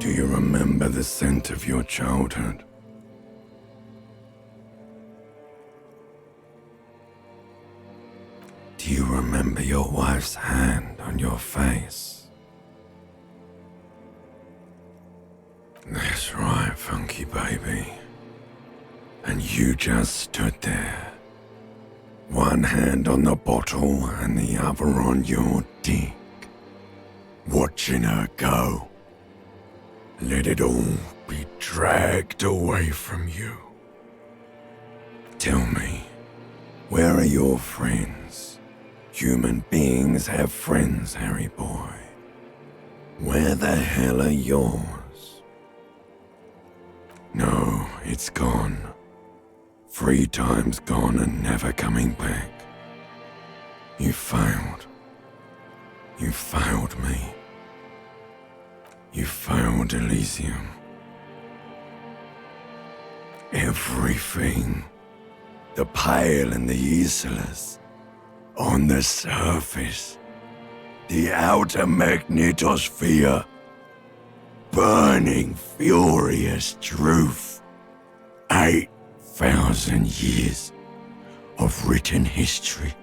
Do you remember the scent of your childhood? Do you remember your wife's hand on your face? That's right, funky baby. And you just stood there. One hand on the bottle and the other on your dick. Watching her go. Let it all be dragged away from you. Tell me, where are your friends? Human beings have friends, Harry boy. Where the hell are yours? No, it's gone. 3 times gone and never coming back. You failed. You failed me. You failed Elysium. Everything. The pale and the islas. On the surface. The outer magnetosphere. Burning, furious truth. 8,000 years of written history.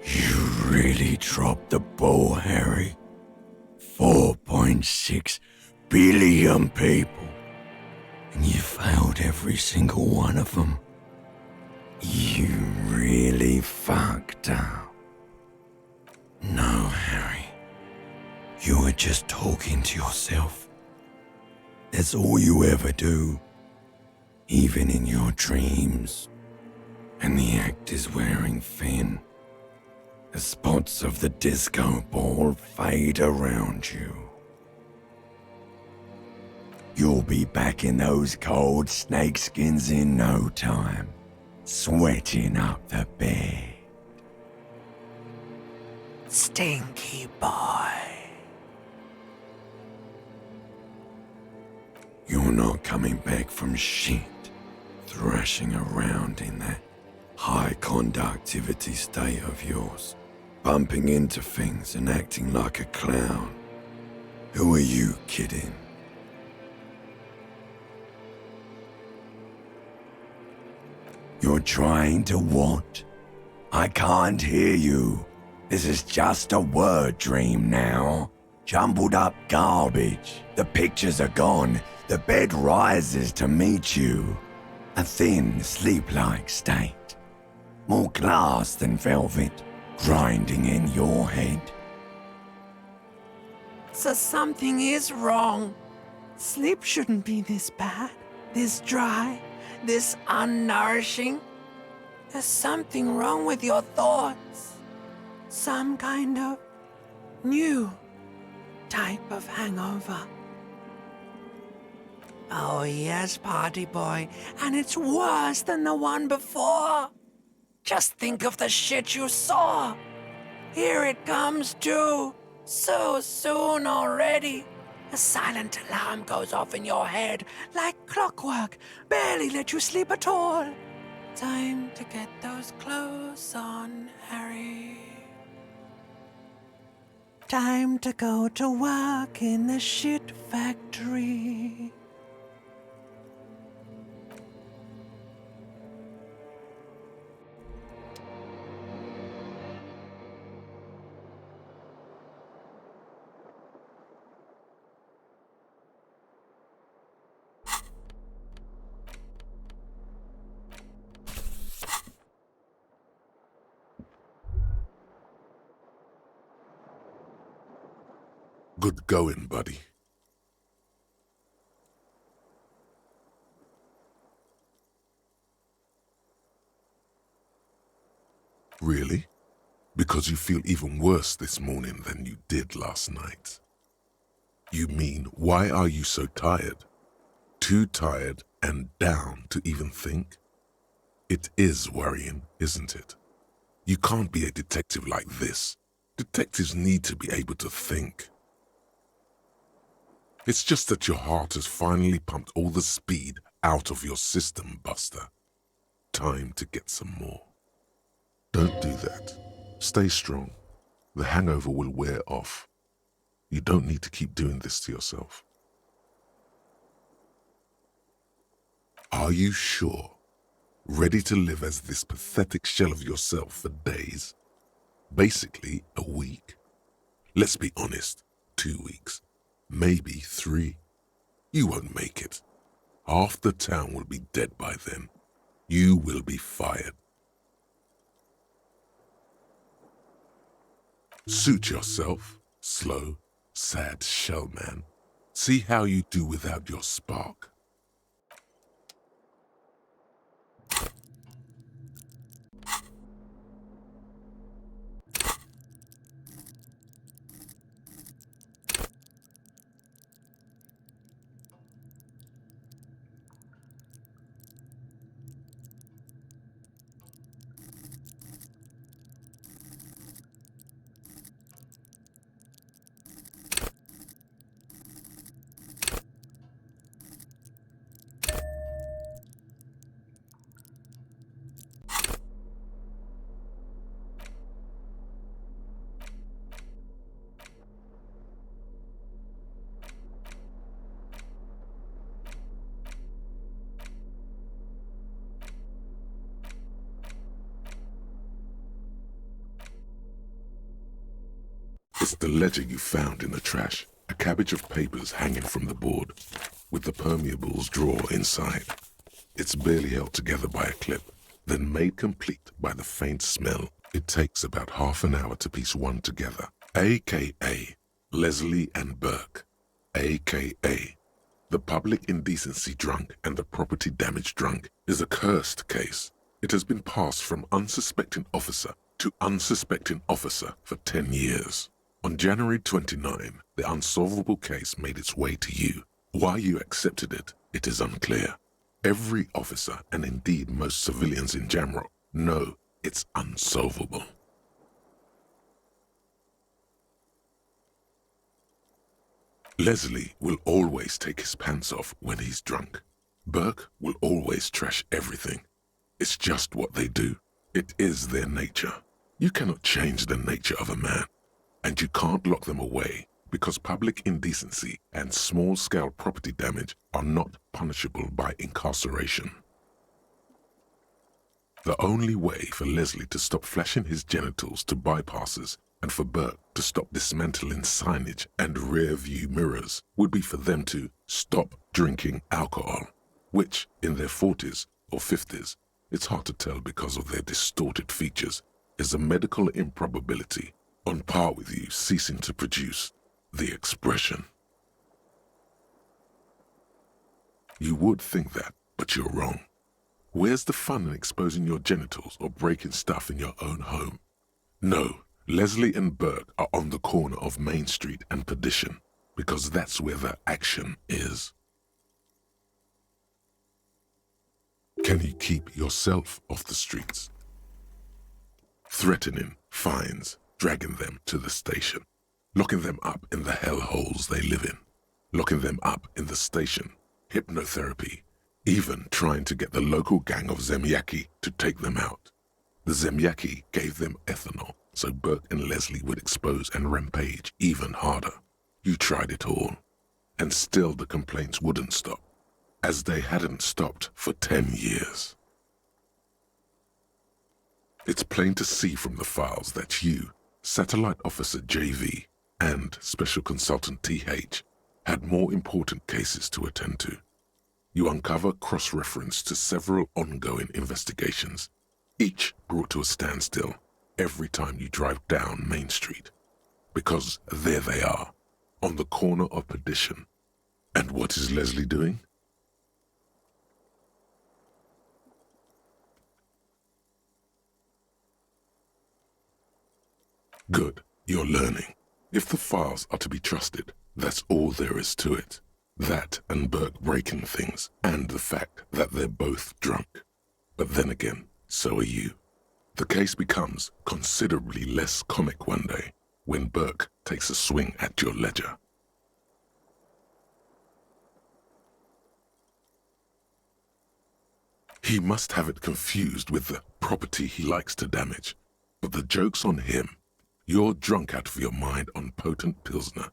You really dropped the ball, Harry. 4.6 billion people. And you failed every single one of them. You really fucked up. No, Harry. You were just talking to yourself. That's all you ever do. Even in your dreams. And the act is wearing thin. The spots of the disco ball fade around you. You'll be back in those cold snakeskins in no time, sweating up the bed. Stinky boy. You're not coming back from shit, thrashing around in that high conductivity state of yours. Bumping into things and acting like a clown. Who are you kidding? You're trying to what? I can't hear you. This is just a word dream now. Jumbled up garbage. The pictures are gone. The bed rises to meet you. A thin, sleep-like state. More glass than velvet. Grinding in your head. So something is wrong. Sleep shouldn't be this bad, this dry, this unnourishing. There's something wrong with your thoughts. Some kind of new type of hangover. Oh yes, party boy, and it's worse than the one before. Just think of the shit you saw. Here it comes too. So soon already. A silent alarm goes off in your head like clockwork. Barely let you sleep at all. Time to get those clothes on, Harry. Time to go to work in the shit factory. Good going, buddy. Really? Because you feel even worse this morning than you did last night. You mean, why are you so tired? Too tired and down to even think? It is worrying, isn't it? You can't be a detective like this. Detectives need to be able to think. It's just that your heart has finally pumped all the speed out of your system, Buster. Time to get some more. Don't do that. Stay strong. The hangover will wear off. You don't need to keep doing this to yourself. Are you sure? Ready to live as this pathetic shell of yourself for days? Basically, a week? Let's be honest, 2 weeks, maybe 3. You won't make it. Half the town will be dead by then. You will be fired. Suit yourself, slow, sad shell man. See how you do without your spark. It's the ledger you found in the trash, a cabbage of papers hanging from the board, with the permeables drawer inside. It's barely held together by a clip, then made complete by the faint smell. It takes about half an hour to piece one together, a.k.a. Leslie and Burke, a.k.a. The public indecency drunk and the property damage drunk is a cursed case. It has been passed from unsuspecting officer to unsuspecting officer for 10 years. On January 29, the unsolvable case made its way to you. Why you accepted it, it is unclear. Every officer, and indeed most civilians in Jamrock, know it's unsolvable. Leslie will always take his pants off when he's drunk. Burke will always trash everything. It's just what they do. It is their nature. You cannot change the nature of a man. And you can't lock them away because public indecency and small-scale property damage are not punishable by incarceration. The only way for Leslie to stop flashing his genitals to bypassers and for Burke to stop dismantling signage and rear-view mirrors would be for them to stop drinking alcohol, which, in their 40s or 50s, it's hard to tell because of their distorted features, is a medical improbability on par with you ceasing to produce the expression. You would think that, but you're wrong. Where's the fun in exposing your genitals or breaking stuff in your own home? No, Leslie and Burke are on the corner of Main Street and Perdition, because that's where the action is. Can you keep yourself off the streets? Threatening fines, dragging them to the station, locking them up in the hellholes they live in, locking them up in the station, hypnotherapy, even trying to get the local gang of Zemyaki to take them out. The Zemyaki gave them ethanol so Burke and Leslie would expose and rampage even harder. You tried it all, and still the complaints wouldn't stop, as they hadn't stopped for 10 years. It's plain to see from the files that you, Satellite Officer JV, and Special Consultant TH had more important cases to attend to. You uncover cross-reference to several ongoing investigations, each brought to a standstill every time you drive down Main Street, because there they are, on the corner of Perdition. And what is Leslie doing? Good, you're learning. If the files are to be trusted, that's all there is to it. That and Burke breaking things, and the fact that they're both drunk. But then again, so are you. The case becomes considerably less comic one day when Burke takes a swing at your ledger. He must have it confused with the property he likes to damage, but the joke's on him. You're drunk out of your mind on potent Pilsner.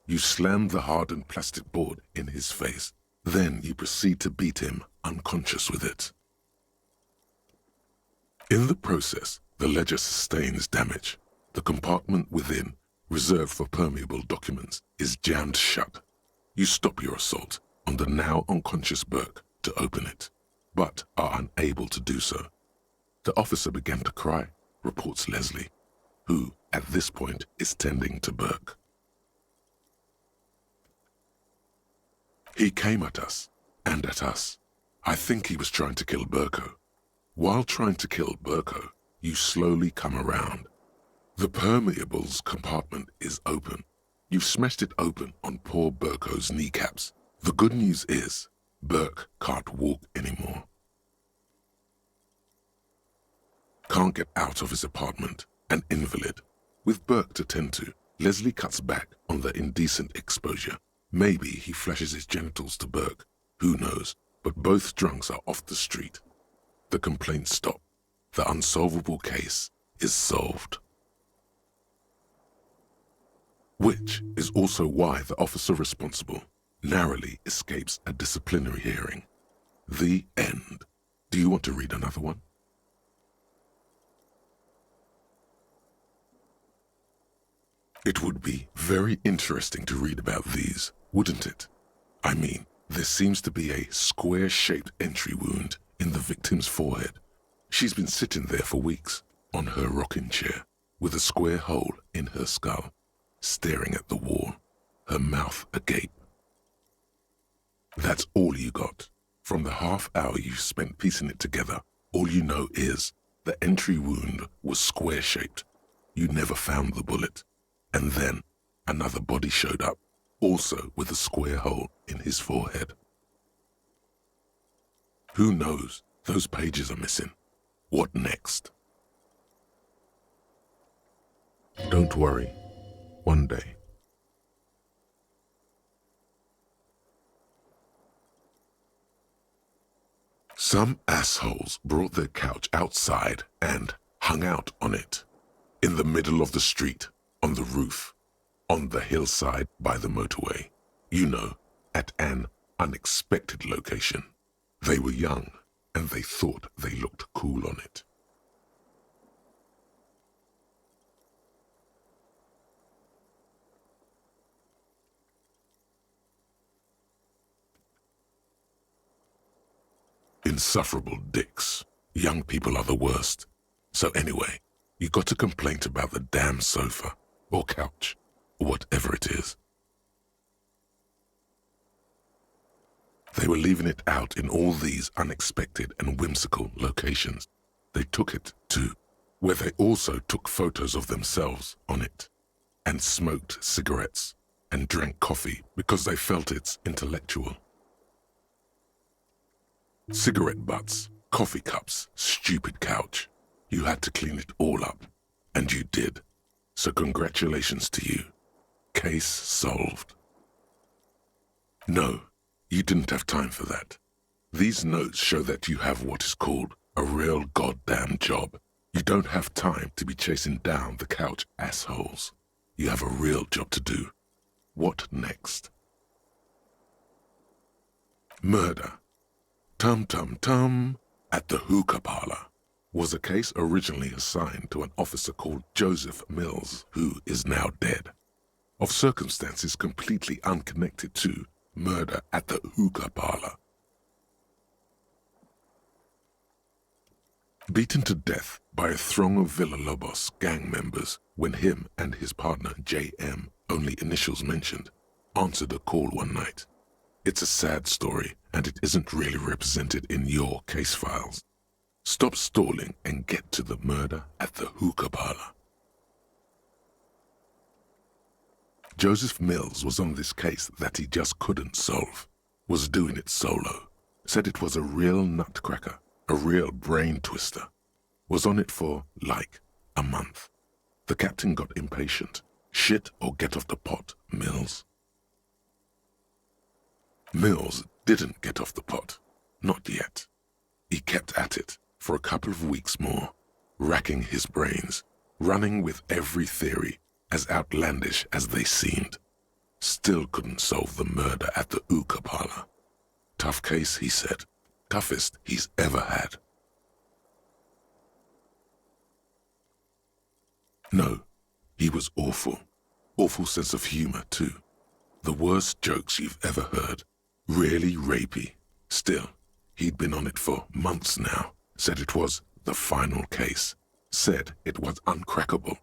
You slam the hardened plastic board in his face. Then you proceed to beat him unconscious with it. In the process, the ledger sustains damage. The compartment within, reserved for permeable documents, is jammed shut. You stop your assault on the now unconscious Burke to open it, but are unable to do so. The officer began to cry, reports Leslie, who, at this point, is tending to Burke. He came at us, and at us. I think he was trying to kill Burko. While trying to kill Burko, you slowly come around. The permeables compartment is open. You've smashed it open on poor Burko's kneecaps. The good news is, Burke can't walk anymore. Can't get out of his apartment, an invalid. With Burke to tend to, Leslie cuts back on the indecent exposure. Maybe he flashes his genitals to Burke, who knows, but both drunks are off the street. The complaints stop. The unsolvable case is solved. Which is also why the officer responsible narrowly escapes a disciplinary hearing. The end. Do you want to read another one? It would be very interesting to read about these, wouldn't it? I mean, there seems to be a square-shaped entry wound in the victim's forehead. She's been sitting there for weeks, on her rocking chair, with a square hole in her skull, staring at the wall, her mouth agape. That's all you got. From the half hour you spent piecing it together, all you know is the entry wound was square-shaped. You never found the bullet. And then another body showed up, also with a square hole in his forehead. Who knows? Those pages are missing. What next? Don't worry. One day. Some assholes brought their couch outside and hung out on it. In the middle of the street, on the roof, on the hillside by the motorway. You know, at an unexpected location. They were young, and they thought they looked cool on it. Insufferable dicks. Young people are the worst. So anyway, you got a complaint about the damn sofa, or couch, or whatever it is. They were leaving it out in all these unexpected and whimsical locations. They took it to, where they also took photos of themselves on it, and smoked cigarettes, and drank coffee because they felt it's intellectual. Cigarette butts, coffee cups, stupid couch. You had to clean it all up, and you did. So congratulations to you. Case solved. No, you didn't have time for that. These notes show that you have what is called a real goddamn job. You don't have time to be chasing down the couch assholes. You have a real job to do. What next? Murder. Tum tum tum at the hookah parlor was a case originally assigned to an officer called Joseph Mills, who is now dead, of circumstances completely unconnected to murder at the hookah parlor. Beaten to death by a throng of Villalobos gang members when him and his partner J.M., only initials mentioned, answered a call one night. It's a sad story, and it isn't really represented in your case files. Stop stalling and get to the murder at the hookah parlor. Joseph Mills was on this case that he just couldn't solve, was doing it solo, said it was a real nutcracker, a real brain twister, was on it for, like, a month. The captain got impatient. Shit or get off the pot, Mills. Mills didn't get off the pot, not yet. He kept at it for a couple of weeks more, racking his brains, running with every theory, as outlandish as they seemed. Still couldn't solve the murder at the hookah parlor. Tough case, he said. Toughest he's ever had. No, he was awful. Awful sense of humor, too. The worst jokes you've ever heard. Really rapey. Still, he'd been on it for months now. Said it was the final case. Said it was uncrackable.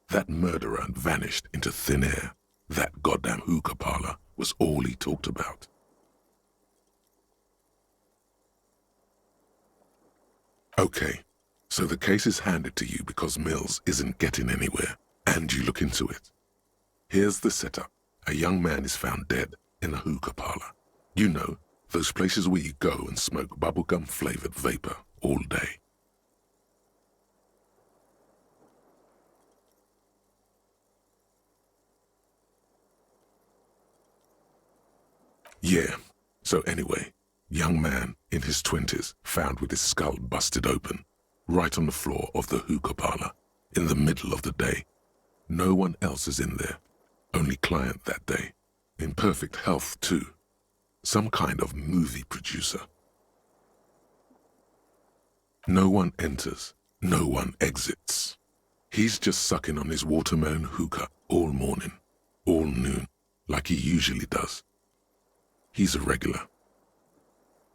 That murderer had vanished into thin air. That goddamn hookah parlor was all he talked about. Okay, so the case is handed to you because Mills isn't getting anywhere, and you look into it. Here's the setup. A young man is found dead in a hookah parlor. You know, those places where you go and smoke bubblegum-flavored vapor all day. Yeah, so anyway, young man in his 20s found with his skull busted open, right on the floor of the hookah parlor, in the middle of the day. No one else is in there, only client that day. In perfect health, too. Some kind of movie producer. No one enters, no one exits. He's just sucking on his watermelon hookah all morning, all noon, like he usually does. He's a regular.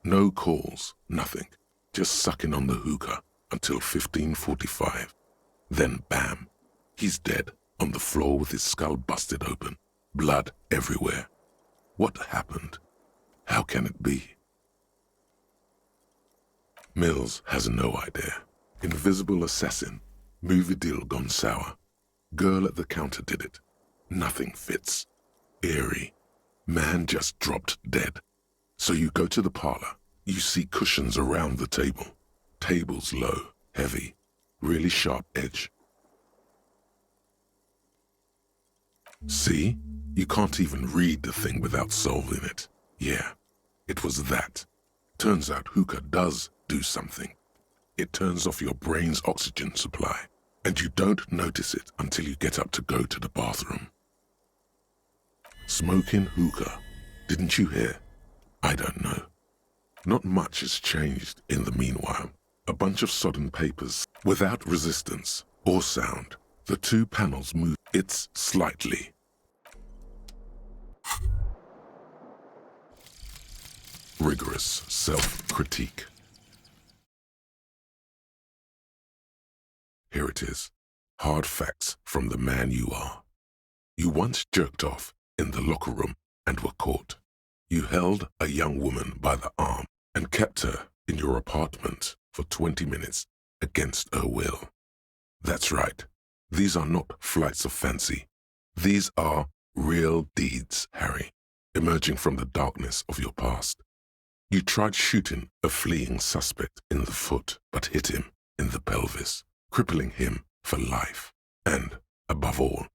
No calls, nothing, just sucking on the hookah until 15:45. Then bam, he's dead on the floor with his skull busted open, blood everywhere. What happened? How can it be? Mills has no idea. Invisible assassin, movie deal gone sour. Girl at the counter did it. Nothing fits. Eerie. Man just dropped dead. So you go to the parlor. You see cushions around the table. Tables low, heavy, really sharp edge. See? You can't even read the thing without solving it. Yeah, it was that. Turns out hookah does do something. It turns off your brain's oxygen supply, and you don't notice it until you get up to go to the bathroom. Smoking hookah. Didn't you hear? I don't know. Not much has changed in the meanwhile. A bunch of sodden papers without resistance or sound. The two panels move. It's slightly. Rigorous self-critique. Here it is. Hard facts from the man you are. You once jerked off in the locker room and were caught. You held a young woman by the arm and kept her in your apartment for 20 minutes against her will. That's right. These are not flights of fancy. These are real deeds, Harry, emerging from the darkness of your past. You tried shooting a fleeing suspect in the foot, but hit him in the pelvis, crippling him for life. And, above all,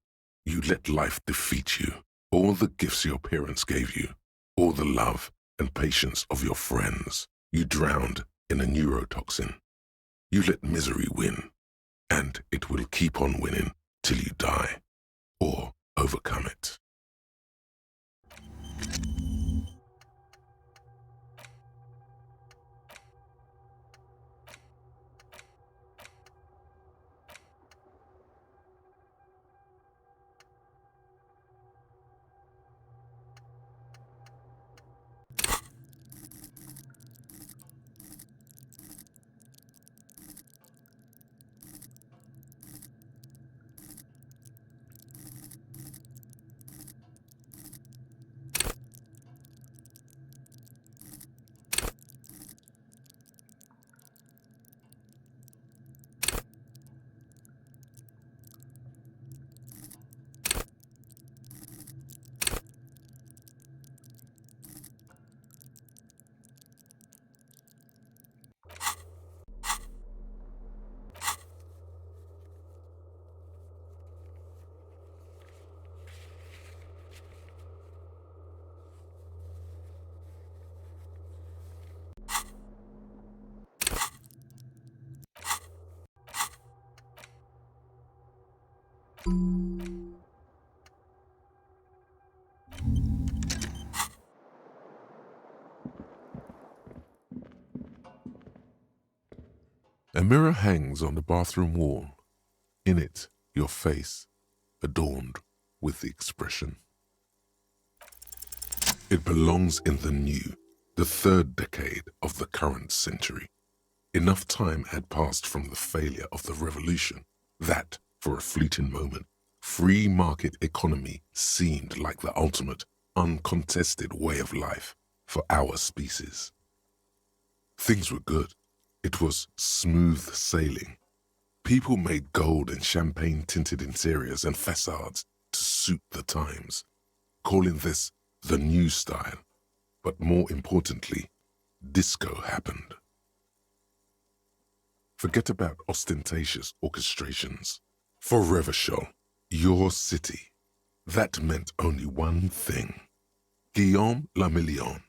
you let life defeat you. All the gifts your parents gave you, all the love and patience of your friends, you drowned in a neurotoxin. You let misery win, and it will keep on winning till you die, or overcome it. A mirror hangs on the bathroom wall. In it, your face, adorned with the expression. It belongs in the new, the third decade of the current century. Enough time had passed from the failure of the revolution that, for a fleeting moment, free market economy seemed like the ultimate, uncontested way of life for our species. Things were good. It was smooth sailing. People made gold and champagne-tinted interiors and facades to suit the times, calling this the new style. But more importantly, disco happened. Forget about ostentatious orchestrations. For Revachol, your city, that meant only one thing. Guillaume le Million.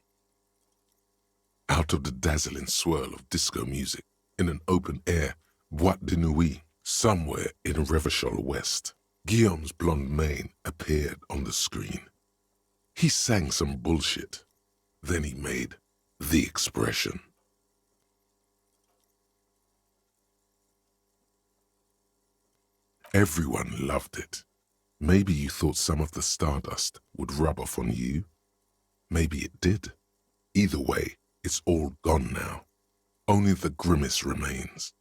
Out of the dazzling swirl of disco music, in an open-air boîte de nuit somewhere in Revachol West, Guillaume's blonde mane appeared on the screen. He sang some bullshit. Then he made the expression. Everyone loved it. Maybe you thought some of the stardust would rub off on you. Maybe it did. Either way, it's all gone now. Only the grimace remains.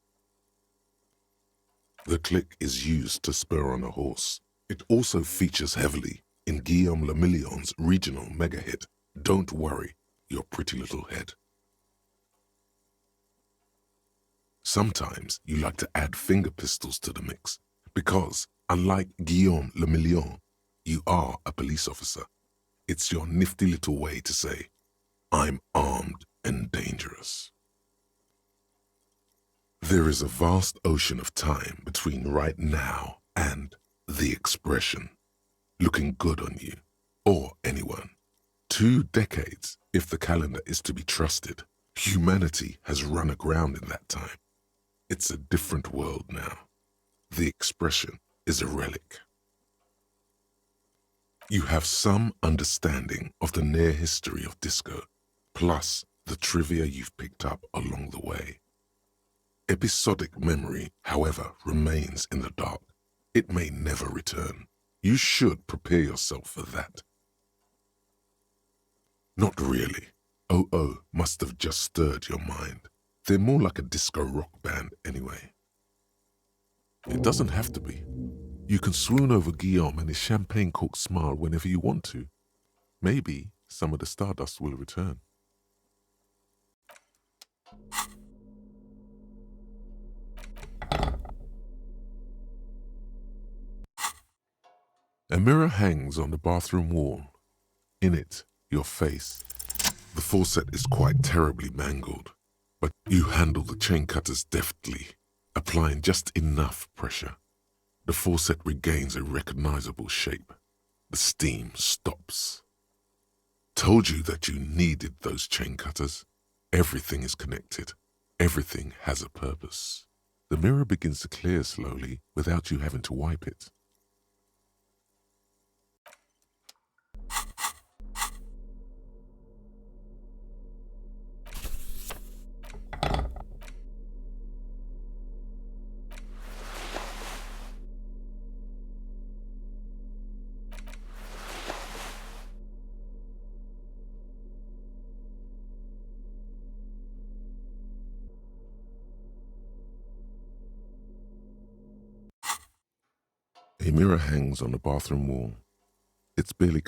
The click is used to spur on a horse. It also features heavily in Guillaume le Million's regional mega hit, Don't Worry, Your Pretty Little Head. Sometimes you like to add finger pistols to the mix because, unlike Guillaume le Million, you are a police officer. It's your nifty little way to say, I'm armed and dangerous. There is a vast ocean of time between right now and the expression, looking good on you, or anyone. 2 decades, if the calendar is to be trusted. Humanity has run aground in that time. It's a different world now. The expression is a relic. You have some understanding of the near history of disco, plus the trivia you've picked up along the way. Episodic memory, however, remains in the dark. It may never return. You should prepare yourself for that. Not really. OO must have just stirred your mind. They're more like a disco rock band anyway. It doesn't have to be. You can swoon over Guillaume and his champagne-corked smile whenever you want to. Maybe some of the stardust will return. A mirror hangs on the bathroom wall. In it, your face. The faucet is quite terribly mangled, but you handle the chain cutters deftly, applying just enough pressure. The faucet regains a recognizable shape. The steam stops. Told you that you needed those chain cutters. Everything is connected. Everything has a purpose. The mirror begins to clear slowly without you having to wipe it. A mirror hangs on the bathroom wall. It's barely...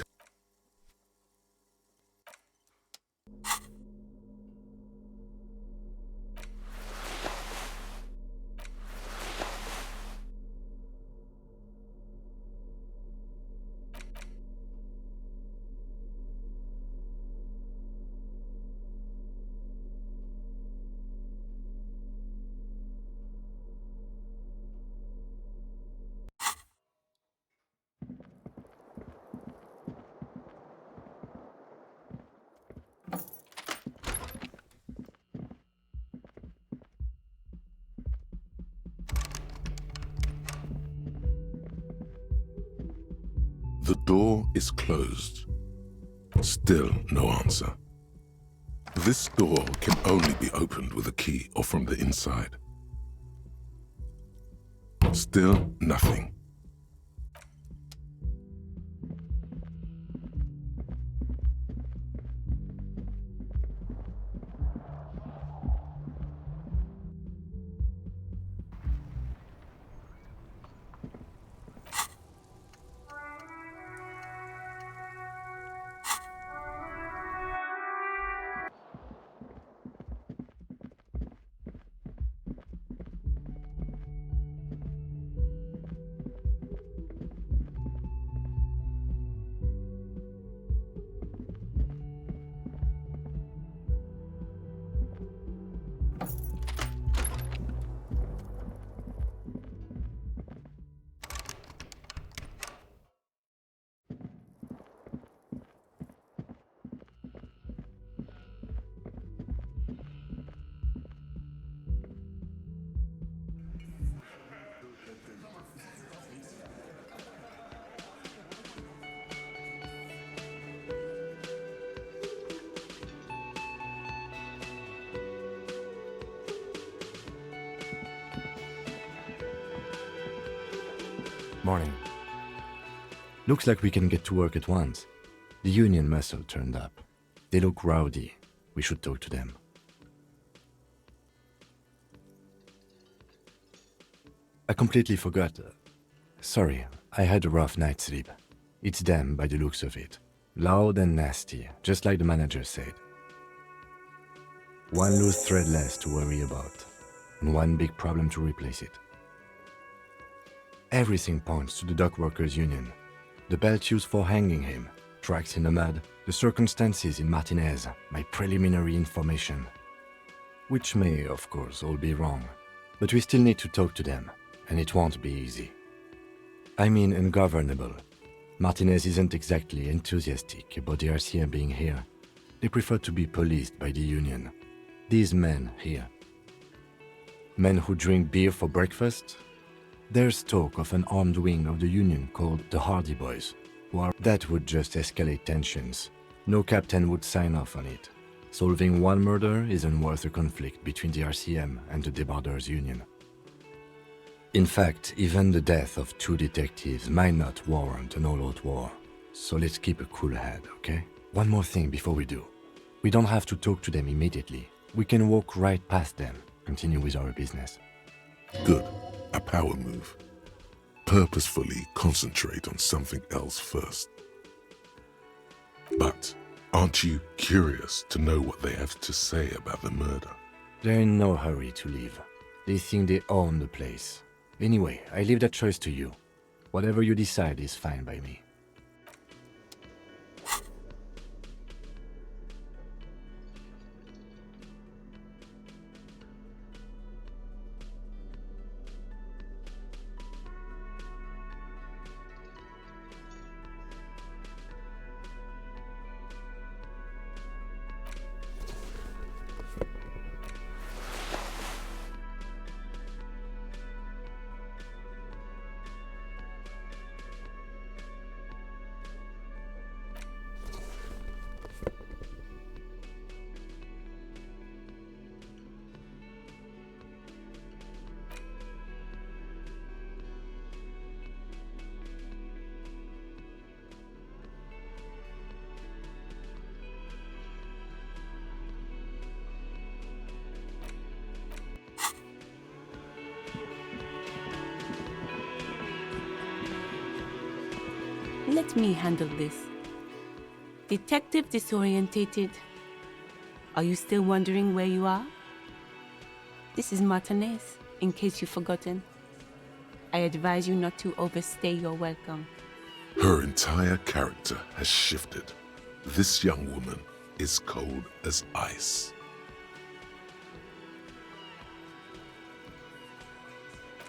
The door is closed. Still no answer. This door can only be opened with a key or from the inside. Still nothing. Morning. Looks like we can get to work at once. The union muscle turned up. They look rowdy. We should talk to them. I completely forgot. Sorry, I had a rough night's sleep. It's them by the looks of it. Loud and nasty, just like the manager said. One loose thread less to worry about, and one big problem to replace it. Everything points to the dock workers' union. The belt used for hanging him, tracks in the mud, the circumstances in Martinez, my preliminary information. Which may, of course, all be wrong. But we still need to talk to them, and it won't be easy. I mean ungovernable. Martinez isn't exactly enthusiastic about the RCM being here. They prefer to be policed by the union. These men here. Men who drink beer for breakfast? There's talk of an armed wing of the union called the Hardie Boys. That would just escalate tensions. No captain would sign off on it. Solving one murder isn't worth a conflict between the RCM and the Debarders Union. In fact, even the death of 2 detectives might not warrant an all-out war. So let's keep a cool head, okay? One more thing before we do. We don't have to talk to them immediately. We can walk right past them, continue with our business. Good. A power move. Purposefully concentrate on something else first. But aren't you curious to know what they have to say about the murder? They're in no hurry to leave. They think they own the place. Anyway, I leave that choice to you. Whatever you decide is fine by me. Let me handle this. Detective disorientated. Are you still wondering where you are? This is Martinez, in case you've forgotten. I advise you not to overstay your welcome. Her entire character has shifted. This young woman is cold as ice.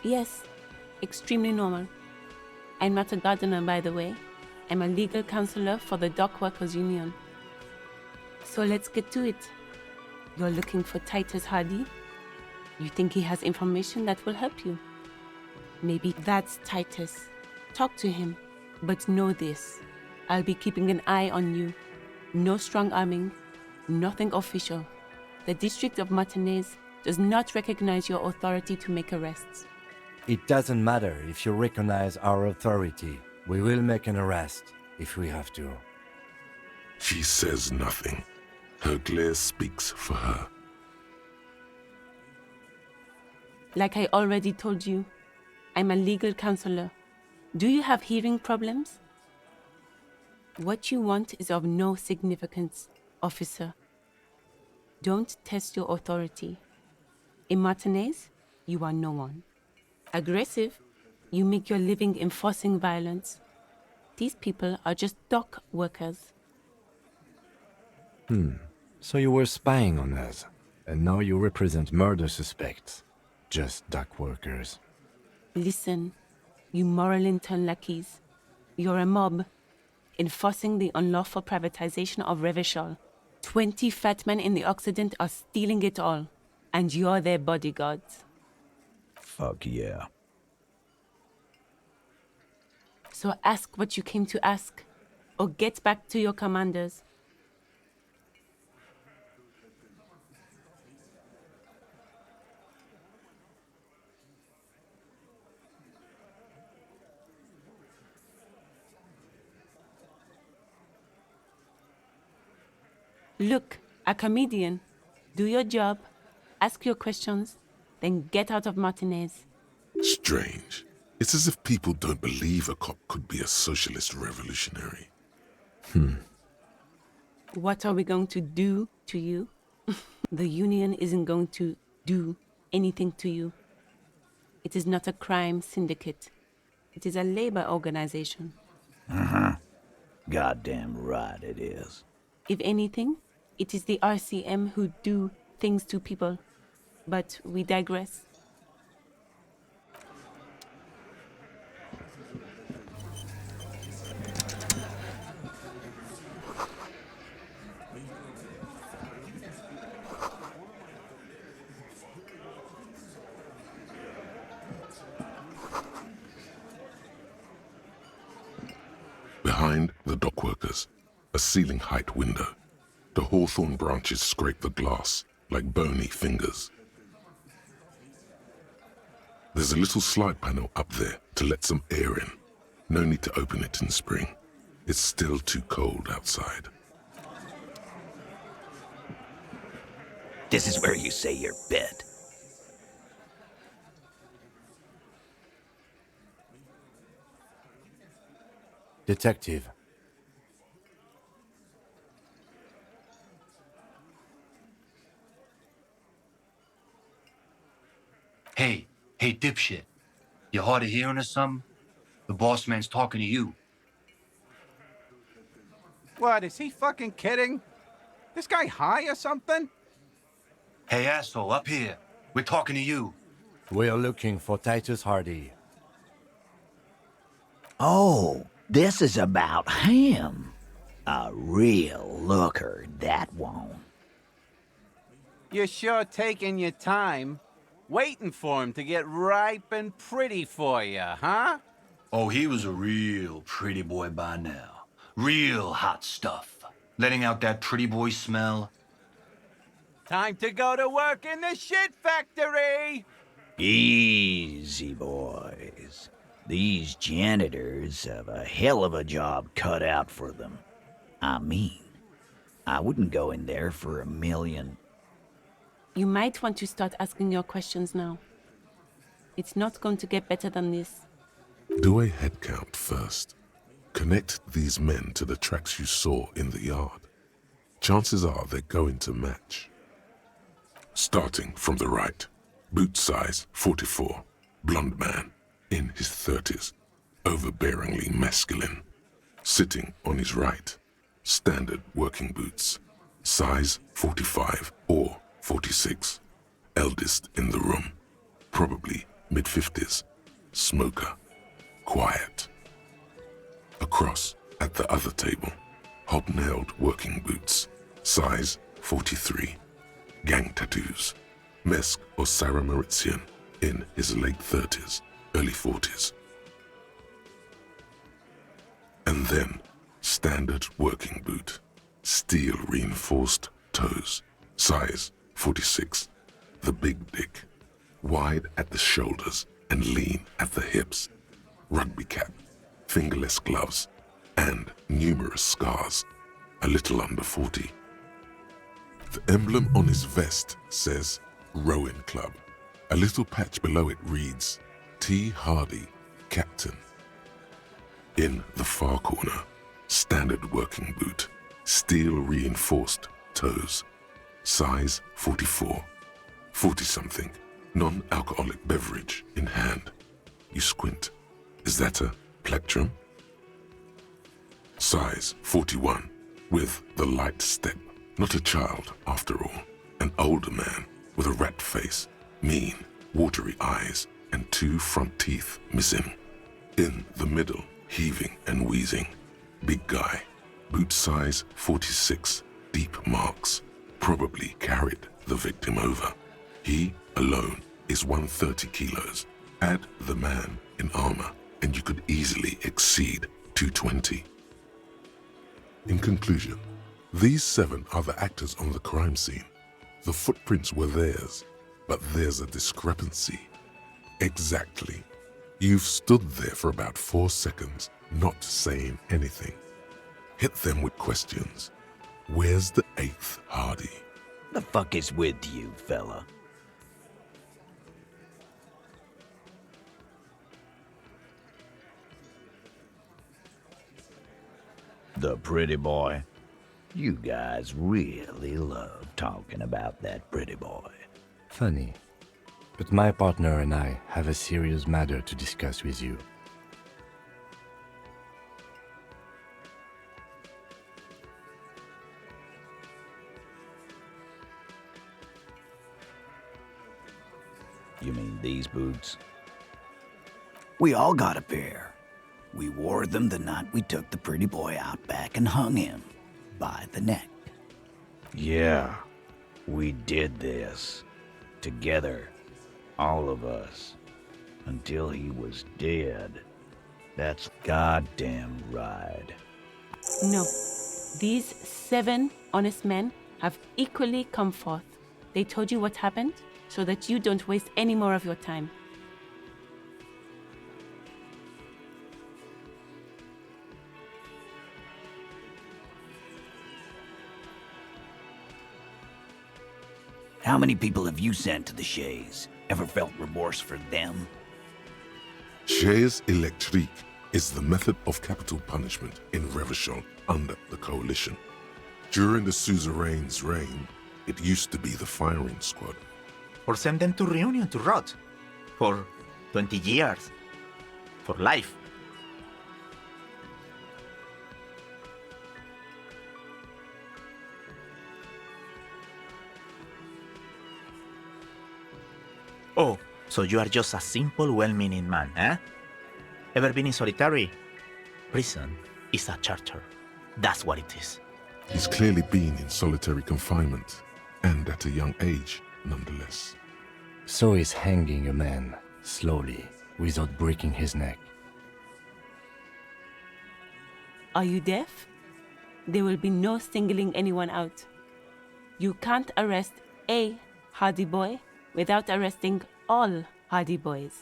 Yes, extremely normal. I'm not a gardener, by the way. I'm a legal counselor for the Dock Workers Union. So let's get to it. You're looking for Titus Hardie? You think he has information that will help you? Maybe that's Titus. Talk to him. But know this. I'll be keeping an eye on you. No strong arming. Nothing official. The District of Martinez does not recognize your authority to make arrests. It doesn't matter if you recognize our authority. We will make an arrest if we have to. She says nothing. Her glare speaks for her. Like I already told you, I'm a legal counselor. Do you have hearing problems? What you want is of no significance, officer. Don't test your authority. In Martinez, you are no one. Aggressive, you make your living enforcing violence. These people are just dock workers. So you were spying on us, and now you represent murder suspects. Just dock workers. Listen, you moral intern lackeys. You're a mob, enforcing the unlawful privatization of Revachol. 20 fat men in the Occident are stealing it all, and you're their bodyguards. Fuck yeah. So ask what you came to ask, or get back to your commanders. Look, a comedian. Do your job, ask your questions, then get out of Martinez. Strange. It's as if people don't believe a cop could be a socialist revolutionary. What are we going to do to you? The union isn't going to do anything to you. It is not a crime syndicate. It is a labor organization. Goddamn right it is. If anything, it is the RCM who do things to people. But we digress. Behind the dockworkers, a ceiling-height window. The hawthorn branches scrape the glass like bony fingers. There's a little slide panel up there to let some air in. No need to open it in spring. It's still too cold outside. This is where you say your bit. Detective. Hey, dipshit. You hard of hearing or something? The boss man's talking to you. What, is he fucking kidding? This guy high or something? Hey, asshole, up here. We're talking to you. We are looking for Titus Hardie. Oh, this is about him. A real looker, that one. You're sure taking your time, waiting for him to get ripe and pretty for you, huh? Oh, he was a real pretty boy by now. Real hot stuff. Letting out that pretty boy smell. Time to go to work in the shit factory! Easy, boys. These janitors have a hell of a job cut out for them. I mean, I wouldn't go in there for $1 million. You might want to start asking your questions now. It's not going to get better than this. Do a head count first. Connect these men to the tracks you saw in the yard. Chances are they're going to match. Starting from the right, boot size 44, blonde man, in his 30s, overbearingly masculine. Sitting on his right, standard working boots, size 45 or 46, eldest in the room, probably mid-50s, smoker, quiet. Across at the other table, hobnailed working boots, size 43, gang tattoos, Mesk or Sarah Mauritian, in his late 30s, early 40s. And then, standard working boot, steel reinforced toes, size 46, the big dick, wide at the shoulders and lean at the hips, rugby cap, fingerless gloves, and numerous scars, a little under 40. The emblem on his vest says Rowing Club. A little patch below it reads T. Hardie, Captain. In the far corner, standard working boot, steel reinforced toes, size 44, 40-something, non-alcoholic beverage in hand. You squint. Is that a plectrum? Size 41, with the light step. Not a child, after all. An older man with a rat face, mean, watery eyes, and 2 front teeth missing. In the middle, heaving and wheezing. Big guy, boot size 46, deep marks. Probably carried the victim over. He alone is 130 kilos. Add the man in armor, and you could easily exceed 220. In conclusion, these 7 are the actors on the crime scene. The footprints were theirs, but there's a discrepancy. Exactly. You've stood there for about 4 seconds, not saying anything. Hit them with questions. Where's the 8th Hardie? The fuck is with you, fella? The pretty boy. You guys really love talking about that pretty boy. Funny. But my partner and I have a serious matter to discuss with you. You mean these boots? We all got a pair. We wore them the night we took the pretty boy out back and hung him by the neck. Yeah, we did this. Together. All of us. Until he was dead. That's goddamn right. No. These 7 honest men have equally come forth. They told you what happened so that you don't waste any more of your time. How many people have you sent to the Shays? Ever felt remorse for them? Chaise électrique is the method of capital punishment in Revachol under the coalition. During the suzerain's reign, it used to be the firing squad. Or send them to Reunion to rot. For 20 years. For life. Oh, so you are just a simple, well-meaning man, eh? Ever been in solitary? Prison is a charter. That's what it is. He's clearly been in solitary confinement, and at a young age, nonetheless. So is hanging a man, slowly, without breaking his neck. Are you deaf? There will be no singling anyone out. You can't arrest a Hardie boy without arresting all Hardie boys.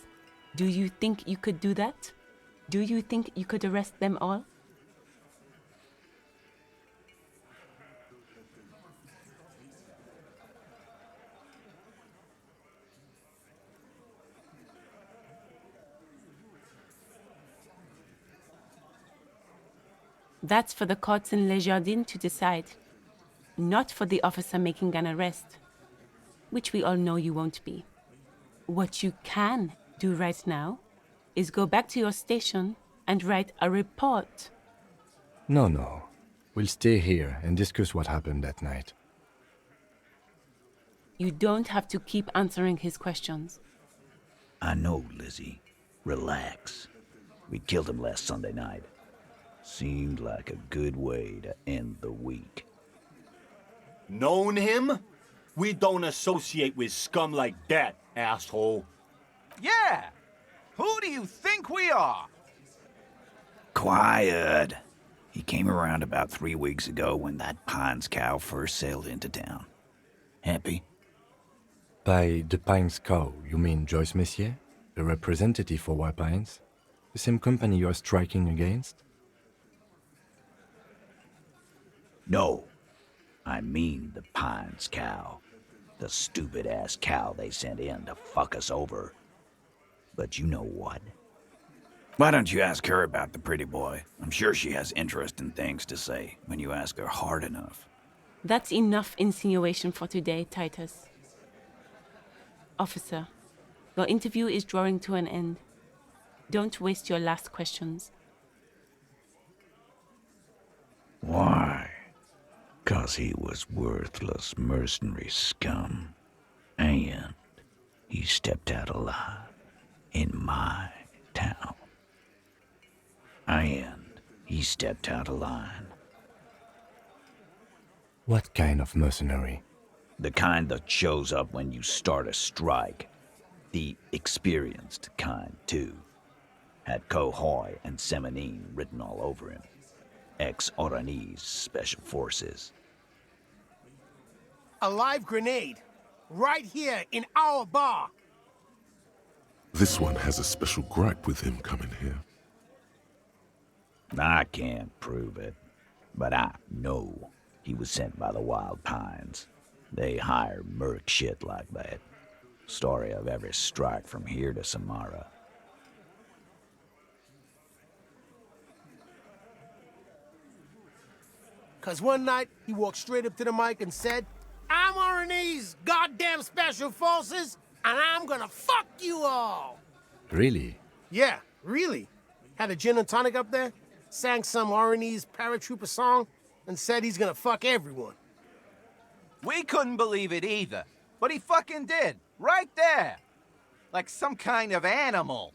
Do you think you could do that? Do you think you could arrest them all? That's for the courts in Les Jardins to decide, not for the officer making an arrest, which we all know you won't be. What you can do right now is go back to your station and write a report. No. We'll stay here and discuss what happened that night. You don't have to keep answering his questions. I know, Lizzie. Relax. We killed him last Sunday night. Seemed like a good way to end the week. Known him? We don't associate with scum like that, asshole. Yeah! Who do you think we are? Quiet. He came around about 3 weeks ago when that Pines cow first sailed into town. Happy? By the Pines cow, you mean Joyce Messier? A representative for White Pines? The same company you are striking against? No. I mean the Pines cow. The stupid-ass cow they sent in to fuck us over. But you know what? Why don't you ask her about the pretty boy? I'm sure she has interesting things to say when you ask her hard enough. That's enough insinuation for today, Titus. Officer, your interview is drawing to an end. Don't waste your last questions. Why? 'Cause he was worthless mercenary scum. And he stepped out alive in my town. And he stepped out of line. What kind of mercenary? The kind that shows up when you start a strike. The experienced kind, too. Had Cohoy and Semenine written all over him. Ex-Oranese Special Forces. A live grenade. Right here in our bar. This one has a special gripe with him coming here. I can't prove it, but I know he was sent by the Wild Pines. They hire merc shit like that. Story of every strike from here to Samara. Cause one night, he walked straight up to the mic and said, I'm Oranese goddamn special forces, and I'm gonna fuck you all! Really? Yeah, really. Had a gin and tonic up there, sang some Oranese paratrooper song, and said he's gonna fuck everyone. We couldn't believe it either, but he fucking did, right there. Like some kind of animal.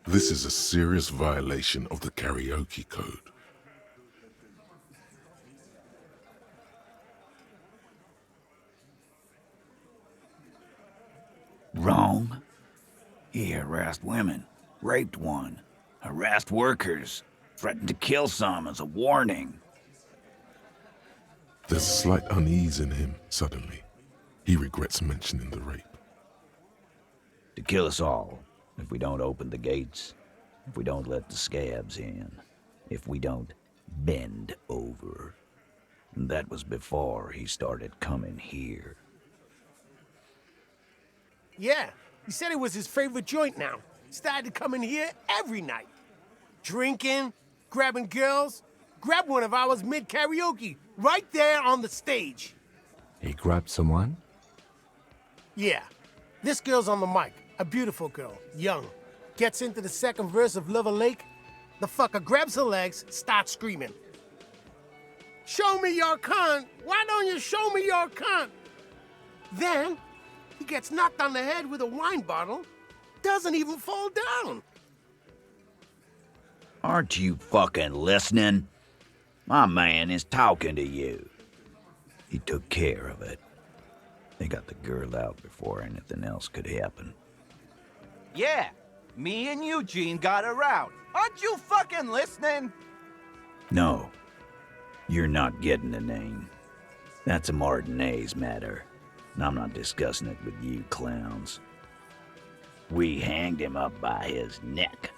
This is a serious violation of the karaoke code. Wrong. He harassed women, raped one, harassed workers, threatened to kill some as a warning. There's slight unease in him, suddenly. He regrets mentioning the rape. To kill us all, if we don't open the gates, if we don't let the scabs in, if we don't bend over. And that was before he started coming here. Yeah, he said it was his favorite joint now. Started to come in here every night. Drinking, grabbing girls. Grabbed one of ours mid-karaoke, right there on the stage. He grabbed someone? Yeah. This girl's on the mic. A beautiful girl, young. Gets into the second verse of Lover Lake. The fucker grabs her legs, starts screaming. Show me your cunt! Why don't you show me your cunt? Then, he gets knocked on the head with a wine bottle. Doesn't even fall down. Aren't you fucking listening? My man is talking to you. He took care of it. They got the girl out before anything else could happen. Yeah, me and Eugene got her out. Aren't you fucking listening? No, you're not getting the name. That's a Martinez matter, and I'm not discussing it with you clowns. We hanged him up by his neck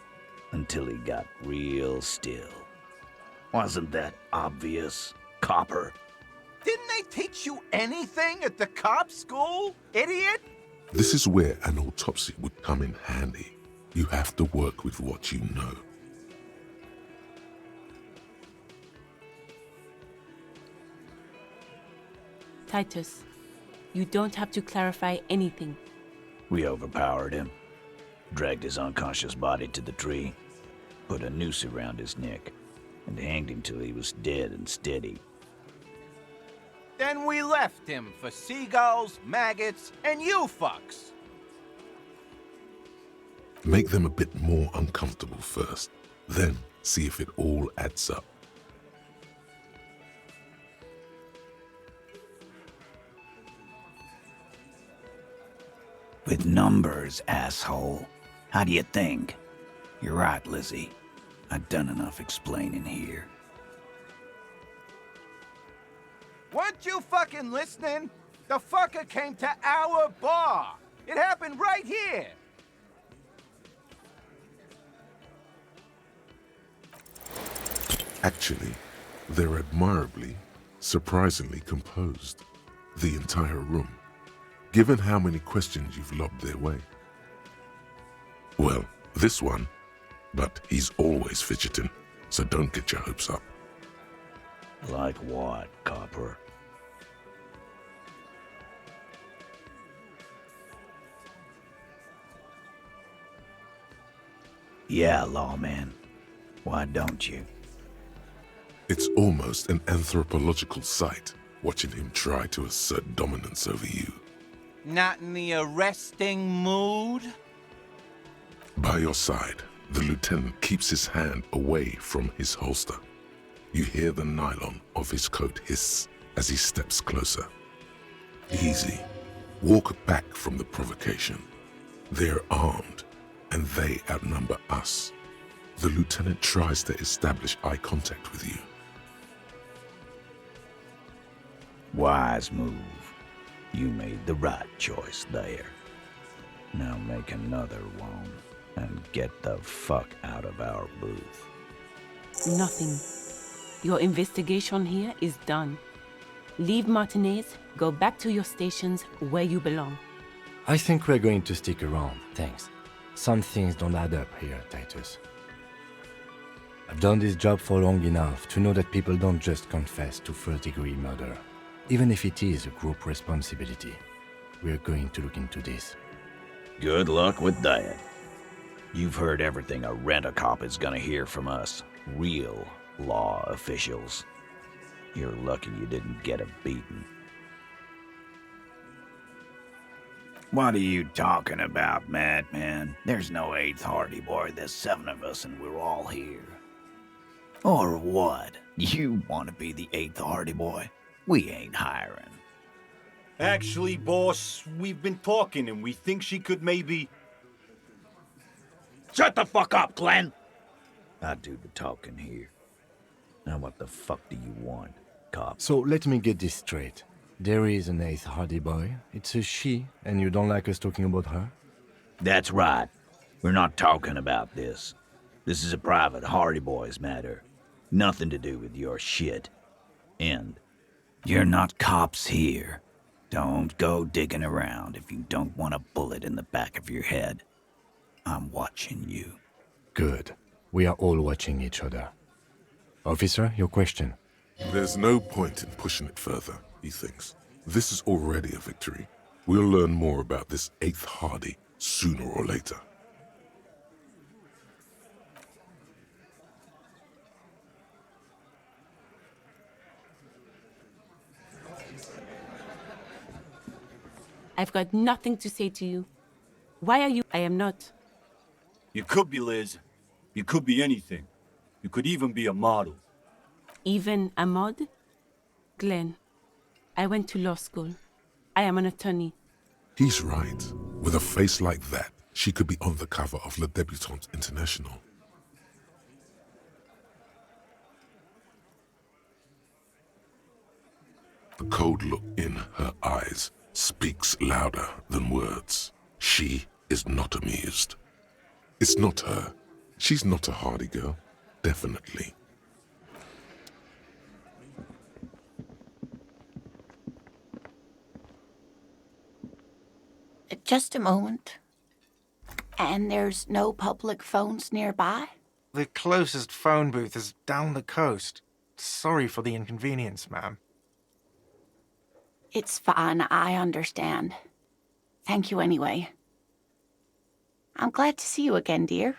until he got real still. Wasn't that obvious, copper? Didn't they teach you anything at the cop school, idiot? This is where an autopsy would come in handy. You have to work with what you know. Titus, you don't have to clarify anything. We overpowered him, dragged his unconscious body to the tree, put a noose around his neck, and hanged him till he was dead and steady. Then we left him for seagulls, maggots, and you fucks. Make them a bit more uncomfortable first, then see if it all adds up. With numbers, asshole. How do you think? You're right, Lizzie. I've done enough explaining here. Weren't you fucking listening? The fucker came to our bar. It happened right here. Actually, they're admirably, surprisingly composed. The entire room, given how many questions you've lobbed their way. Well, this one, but he's always fidgeting, so don't get your hopes up. Like what, Copper? Yeah, lawman. Why don't you? It's almost an anthropological sight, watching him try to assert dominance over you. Not in the arresting mood? By your side, the lieutenant keeps his hand away from his holster. You hear the nylon of his coat hiss as he steps closer. Easy. Walk back from the provocation. They're armed, and they outnumber us. The lieutenant tries to establish eye contact with you. Wise move. You made the right choice there. Now make another one and get the fuck out of our booth. Nothing. Your investigation here is done. Leave Martinez, go back to your stations where you belong. I think we're going to stick around, thanks. Some things don't add up here, Titus. I've done this job for long enough to know that people don't just confess to first-degree murder. Even if it is a group responsibility, we're going to look into this. Good luck with that. You've heard everything a rent-a-cop is gonna hear from us, real law officials. You're lucky you didn't get a beating. What are you talking about, madman? There's no 8th Hardie Boy, there's 7 of us and we're all here. Or what? You want to be the 8th Hardie Boy? We ain't hiring. Actually, boss, we've been talking and we think she could maybe... Shut the fuck up, Glenn! I do the talking here. Now what the fuck do you want, cop? So let me get this straight. There is an 8th Hardie Boy. It's a she, and you don't like us talking about her? That's right. We're not talking about this. This is a private Hardie Boys matter. Nothing to do with your shit. And you're not cops here. Don't go digging around if you don't want a bullet in the back of your head. I'm watching you. Good. We are all watching each other. Officer, your question. There's no point in pushing it further, he thinks. This is already a victory. We'll learn more about this 8th Hardie sooner or later. I've got nothing to say to you. Why are you? I am not. You could be, Liz. You could be anything. You could even be a model. Even a mod? Glenn, I went to law school. I am an attorney. He's right. With a face like that, she could be on the cover of Le Debutante International. The cold look in her eyes speaks louder than words. She is not amused. It's not her. She's not a Hardie girl. Definitely. Just a moment. And there's no public phones nearby? The closest phone booth is down the coast. Sorry for the inconvenience, ma'am. It's fine, I understand. Thank you anyway. I'm glad to see you again, dear.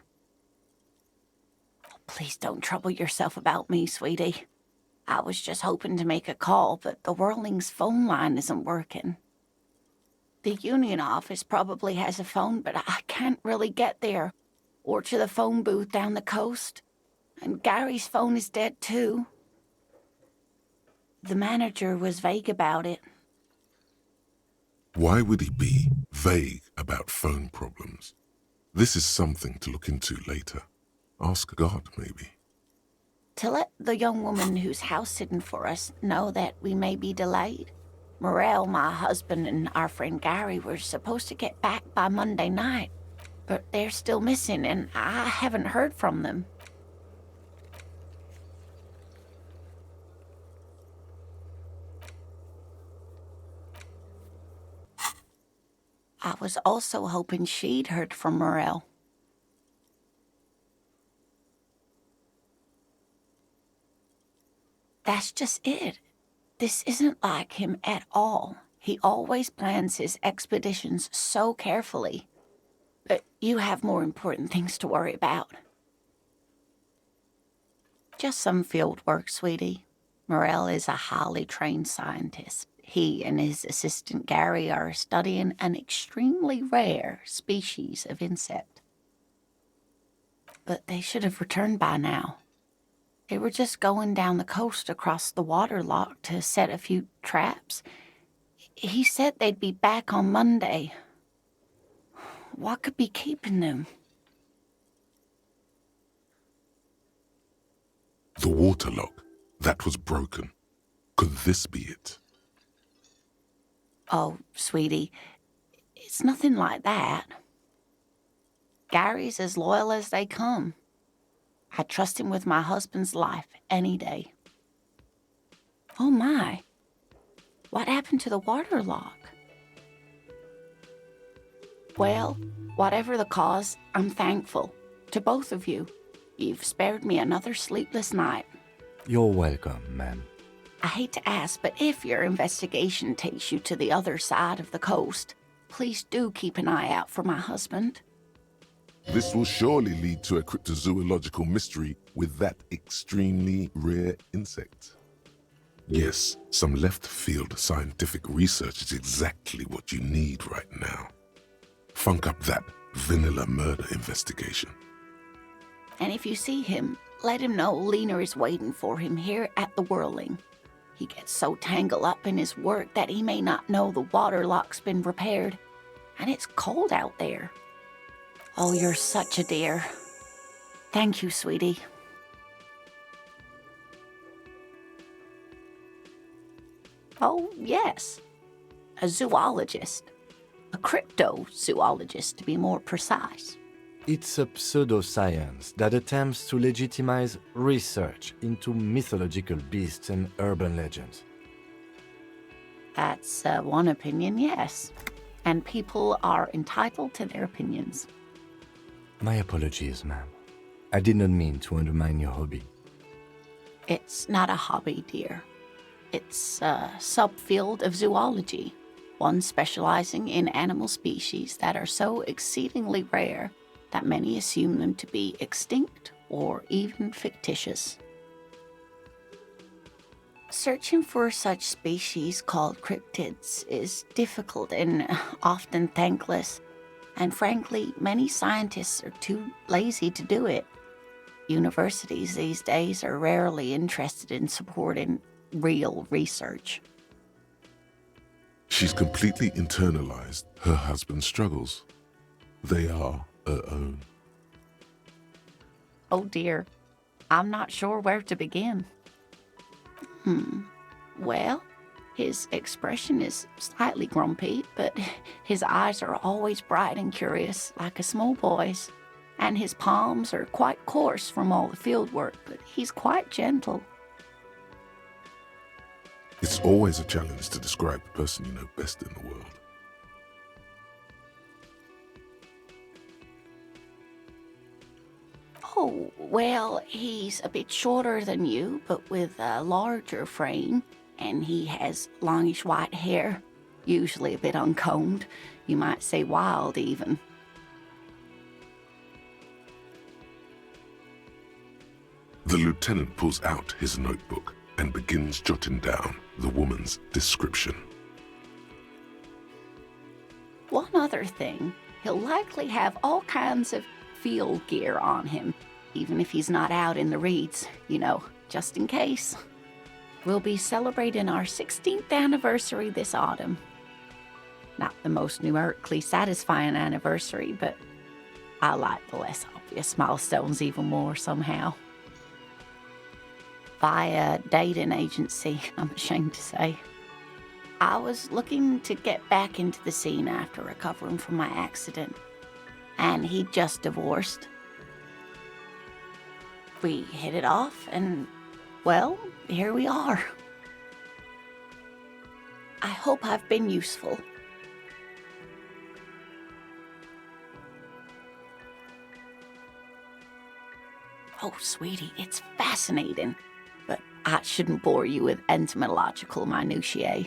Please don't trouble yourself about me, sweetie. I was just hoping to make a call, but the Whirling's phone line isn't working. The union office probably has a phone, but I can't really get there, or to the phone booth down the coast. And Gary's phone is dead, too. The manager was vague about it. Why would he be vague about phone problems? This is something to look into later. Ask God, maybe. To let the young woman who's house-sitting for us know that we may be delayed. Morel, my husband, and our friend Gary were supposed to get back by Monday night, but they're still missing, and I haven't heard from them. I was also hoping she'd heard from Morel. That's just it. This isn't like him at all. He always plans his expeditions so carefully. But you have more important things to worry about. Just some field work, sweetie. Morel is a highly trained scientist. He and his assistant Gary are studying an extremely rare species of insect. But they should have returned by now. They were just going down the coast across the waterlock to set a few traps. He said they'd be back on Monday. What could be keeping them? The waterlock, that was broken. Could this be it? Oh, sweetie, it's nothing like that. Gary's as loyal as they come. I trust him with my husband's life any day. Oh my, what happened to the waterlock? Well, whatever the cause, I'm thankful. To both of you. You've spared me another sleepless night. You're welcome, ma'am. I hate to ask, but if your investigation takes you to the other side of the coast, please do keep an eye out for my husband. This will surely lead to a cryptozoological mystery with that extremely rare insect. Yes, some left-field scientific research is exactly what you need right now. Funk up that vanilla murder investigation. And if you see him, let him know Lena is waiting for him here at the Whirling. He gets so tangled up in his work that he may not know the waterlock's been repaired, and it's cold out there. Oh, you're such a dear. Thank you, sweetie. Oh, yes. A zoologist. A cryptozoologist, to be more precise. It's a pseudoscience that attempts to legitimize research into mythological beasts and urban legends. That's one opinion, yes. And people are entitled to their opinions. My apologies, ma'am. I did not mean to undermine your hobby. It's not a hobby, dear. It's a subfield of zoology, one specializing in animal species that are so exceedingly rare that many assume them to be extinct or even fictitious. Searching for such species called cryptids is difficult and often thankless, and frankly, many scientists are too lazy to do it. Universities these days are rarely interested in supporting real research. She's completely internalized her husband's struggles. They are her own. Oh dear, I'm not sure where to begin. Well, his expression is slightly grumpy, but his eyes are always bright and curious, like a small boy's. And his palms are quite coarse from all the field work, but he's quite gentle. It's always a challenge to describe the person you know best in the world. Oh, well, he's a bit shorter than you, but with a larger frame, and he has longish white hair, usually a bit uncombed. You might say wild, even. The lieutenant pulls out his notebook and begins jotting down the woman's description. One other thing, he'll likely have all kinds of field gear on him, even if he's not out in the reeds, you know, just in case. We'll be celebrating our 16th anniversary this autumn. Not the most numerically satisfying anniversary, but I like the less obvious milestones even more somehow. Via dating agency, I'm ashamed to say. I was looking to get back into the scene after recovering from my accident, and he'd just divorced. We hit it off, and, well, here we are. I hope I've been useful. Oh, sweetie, it's fascinating. But I shouldn't bore you with entomological minutiae.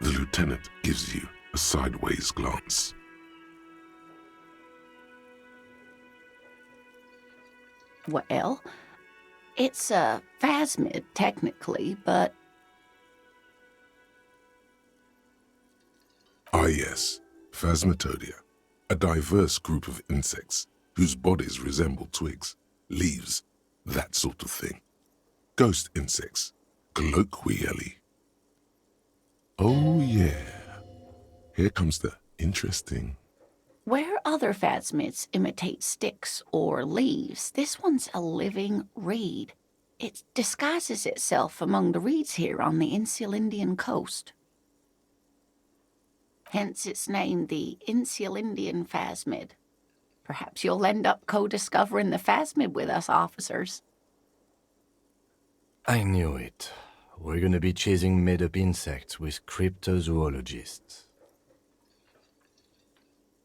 The lieutenant gives you a sideways glance. Well, it's a phasmid, technically, but... Ah yes, Phasmatodia, a diverse group of insects whose bodies resemble twigs, leaves, that sort of thing. Ghost insects, colloquially. Oh yeah, here comes the interesting. Where other phasmids imitate sticks or leaves, this one's a living reed. It disguises itself among the reeds here on the Insulindian coast. Hence its name, the Insulindian phasmid. Perhaps you'll end up co-discovering the phasmid with us, officers. I knew it. We're gonna be chasing made-up insects with cryptozoologists.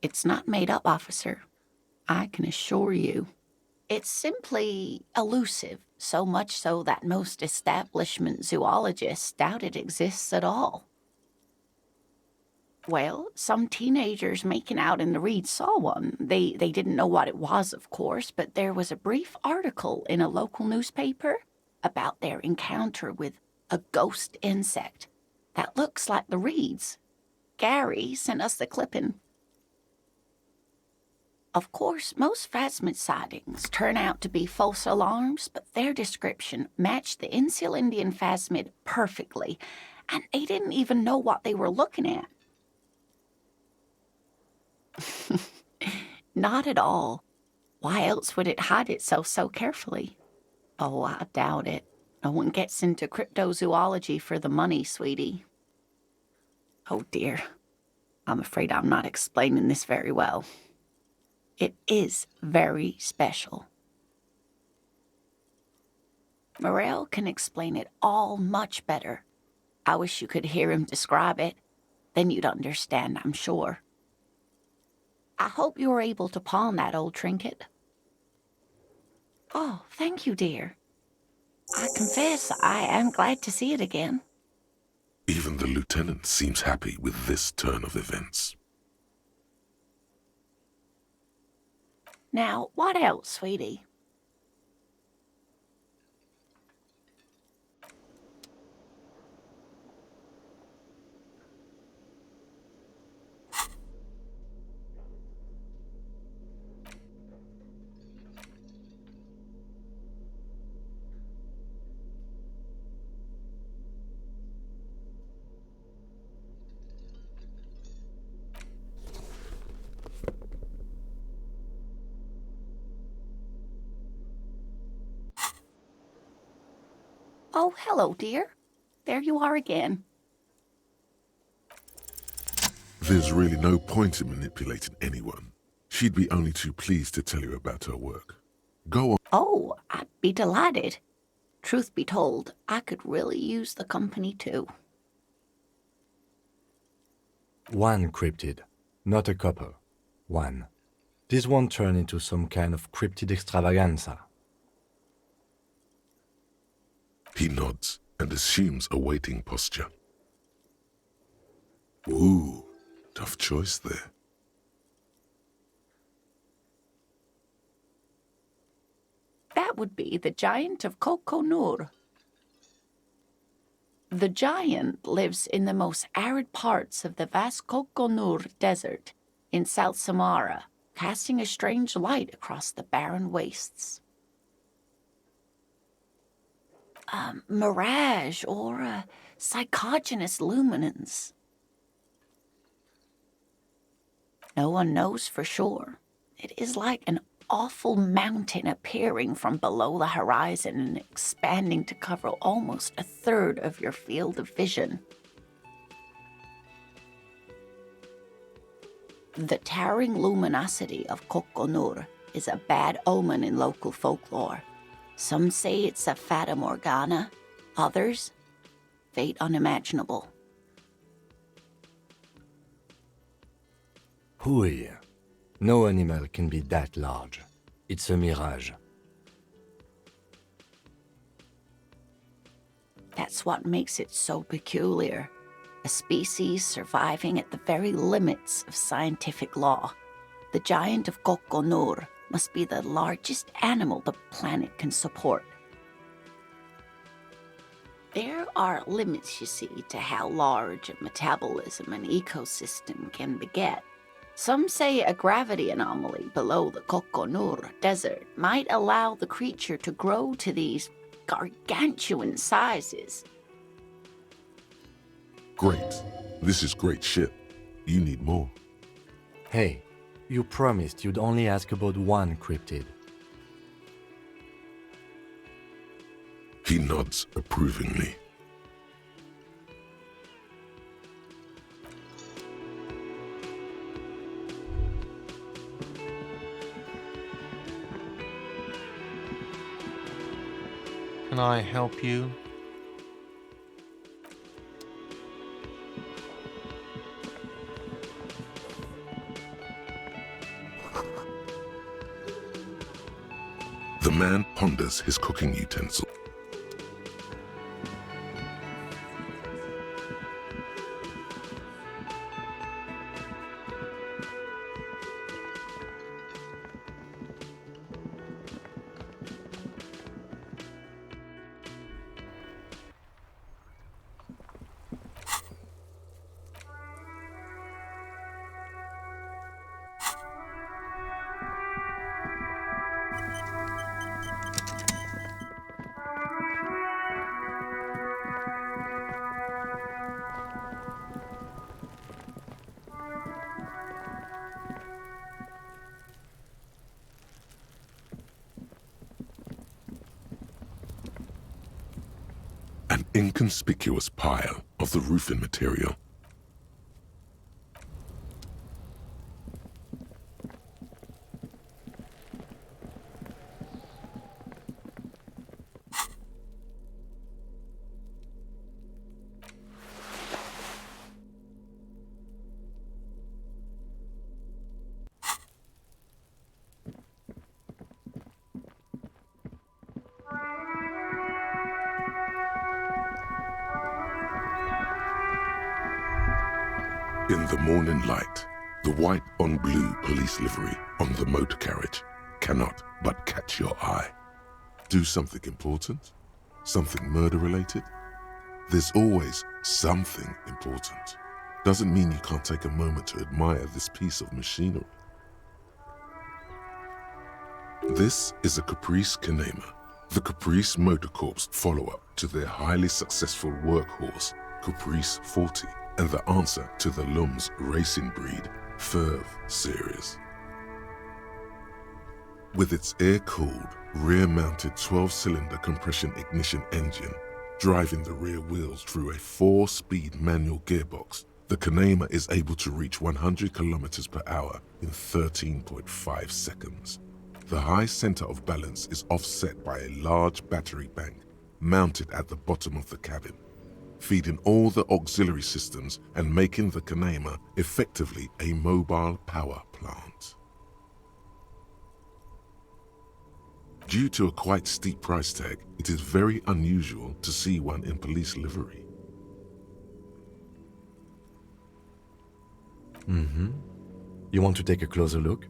It's not made up, officer. I can assure you. It's simply elusive, so much so that most establishment zoologists doubt it exists at all. Well, some teenagers making out in the reeds saw one. They didn't know what it was, of course, but there was a brief article in a local newspaper about their encounter with a ghost insect that looks like the reeds. Gary sent us the clipping. Of course, most phasmid sightings turn out to be false alarms, but their description matched the Insulindian phasmid perfectly, and they didn't even know what they were looking at. Not at all. Why else would it hide itself so carefully? Oh, I doubt it. No one gets into cryptozoology for the money, sweetie. Oh dear. I'm afraid I'm not explaining this very well. It is very special. Morel can explain it all much better. I wish you could hear him describe it. Then you'd understand, I'm sure. I hope you were able to pawn that old trinket. Oh, thank you, dear. I confess I am glad to see it again. Even the lieutenant seems happy with this turn of events. Now, what else, sweetie? Oh, hello, dear. There you are again. There's really no point in manipulating anyone. She'd be only too pleased to tell you about her work. Go on. Oh, I'd be delighted. Truth be told, I could really use the company too. One cryptid, not a couple. One. This won't turn into some kind of cryptid extravaganza. He nods and assumes a waiting posture. Ooh, tough choice there. That would be the giant of Kokonur. The giant lives in the most arid parts of the vast Kokonur Desert in South Samara, casting a strange light across the barren wastes. A mirage or a psychogenous luminance. No one knows for sure. It is like an awful mountain appearing from below the horizon and expanding to cover almost a third of your field of vision. The towering luminosity of Kokonur is a bad omen in local folklore. Some say it's a fata morgana, others, fate unimaginable. Hui. No animal can be that large. It's a mirage. That's what makes it so peculiar. A species surviving at the very limits of scientific law. The giant of Kokonur must be the largest animal the planet can support. There are limits, you see, to how large a metabolism an ecosystem can beget. Some say a gravity anomaly below the Kokonur desert might allow the creature to grow to these gargantuan sizes. Great. This is great shit. You need more. Hey, you promised you'd only ask about one cryptid. He nods approvingly. Can I help you? The man ponders his cooking utensil. An inconspicuous pile of the roofing material. In the morning light, the white on blue police livery on the motor carriage cannot but catch your eye. Do something important? Something murder-related? There's always something important. Doesn't mean you can't take a moment to admire this piece of machinery. This is a Caprice Kanema, the Caprice Motor Corps follow-up to their highly successful workhorse, Caprice 40, and the answer to the Lum's racing breed, Ferv series. With its air-cooled, rear-mounted 12-cylinder compression ignition engine, driving the rear wheels through a 4-speed manual gearbox, the Kanema is able to reach 100 kilometers per hour in 13.5 seconds. The high center of balance is offset by a large battery bank mounted at the bottom of the cabin, feeding all the auxiliary systems and making the Kanema effectively a mobile power plant. Due to a quite steep price tag, it is very unusual to see one in police livery. You want to take a closer look?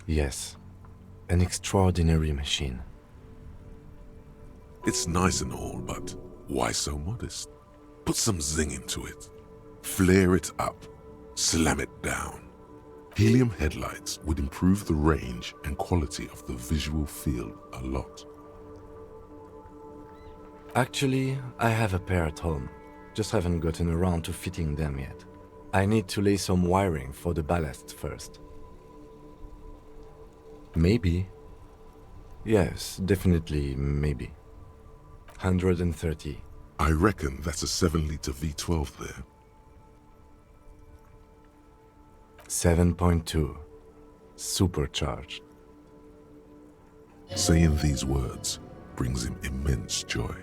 Yes, an extraordinary machine. It's nice and all, but why so modest? Put some zing into it. Flare it up. Slam it down. Helium headlights would improve the range and quality of the visual field a lot. Actually, I have a pair at home. Just haven't gotten around to fitting them yet. I need to lay some wiring for the ballast first. Maybe. Yes, definitely maybe. 130. I reckon that's a 7-liter V12 there. 7.2. Supercharged. Saying these words brings him immense joy.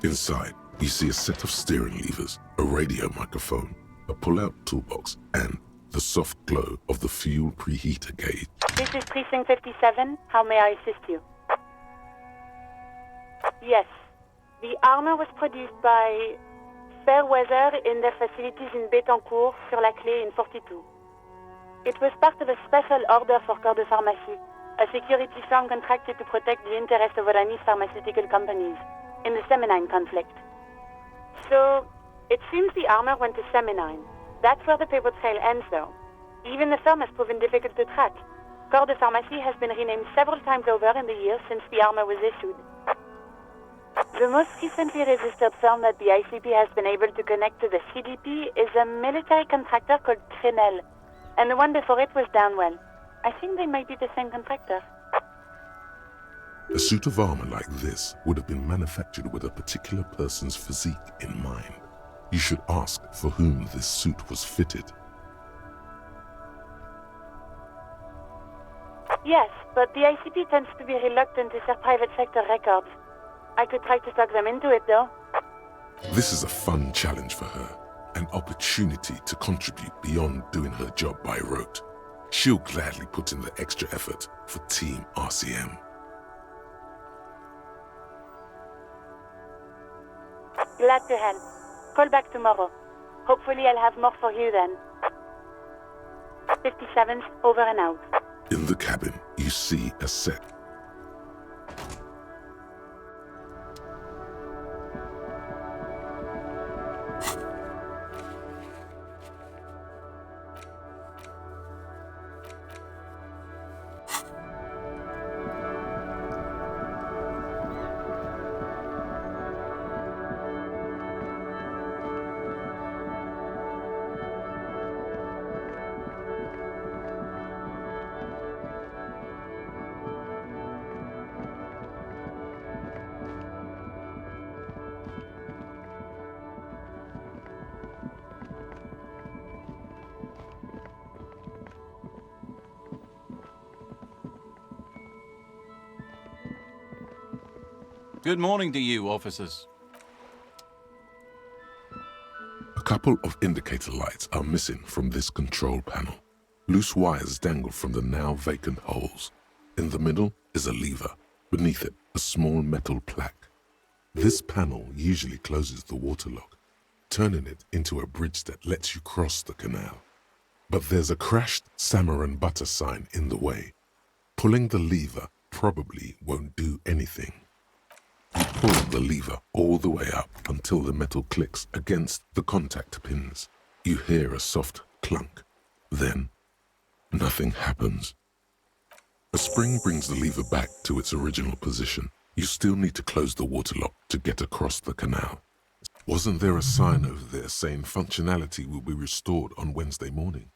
Inside, you see a set of steering levers, a radio microphone, a pull-out toolbox, and the soft glow of the fuel preheater gauge. This is Precinct 57. How may I assist you? Yes. The armor was produced by Fairweather in their facilities in Bétancourt sur la Clé in 42. It was part of a special order for Corps de Pharmacie, a security firm contracted to protect the interests of Oranese pharmaceutical companies in the Semenine conflict. So, it seems the armor went to Semenine. That's where the paper trail ends, though. Even the firm has proven difficult to track. Corps de Pharmacie has been renamed several times over in the years since the armor was issued. The most recently registered firm that the ICP has been able to connect to the CDP is a military contractor called Trinell, and the one before it was Downwell. I think they might be the same contractor. A suit of armor like this would have been manufactured with a particular person's physique in mind. You should ask for whom this suit was fitted. Yes, but the ICP tends to be reluctant to share private sector records. I could try to talk them into it, though. This is a fun challenge for her, an opportunity to contribute beyond doing her job by rote. She'll gladly put in the extra effort for Team RCM. Glad to help. Call back tomorrow. Hopefully I'll have more for you then. 57's over and out. In the cabin, you see a set. Good morning to you, officers. A couple of indicator lights are missing from this control panel. Loose wires dangle from the now vacant holes. In the middle is a lever. Beneath it, a small metal plaque. This panel usually closes the water lock, turning it into a bridge that lets you cross the canal. But there's a crashed salmon and butter sign in the way. Pulling the lever probably won't do anything. You pull the lever all the way up until the metal clicks against the contact pins. You hear a soft clunk. Then, nothing happens. A spring brings the lever back to its original position. You still need to close the water lock to get across the canal. Wasn't there a sign over there saying functionality will be restored on Wednesday morning?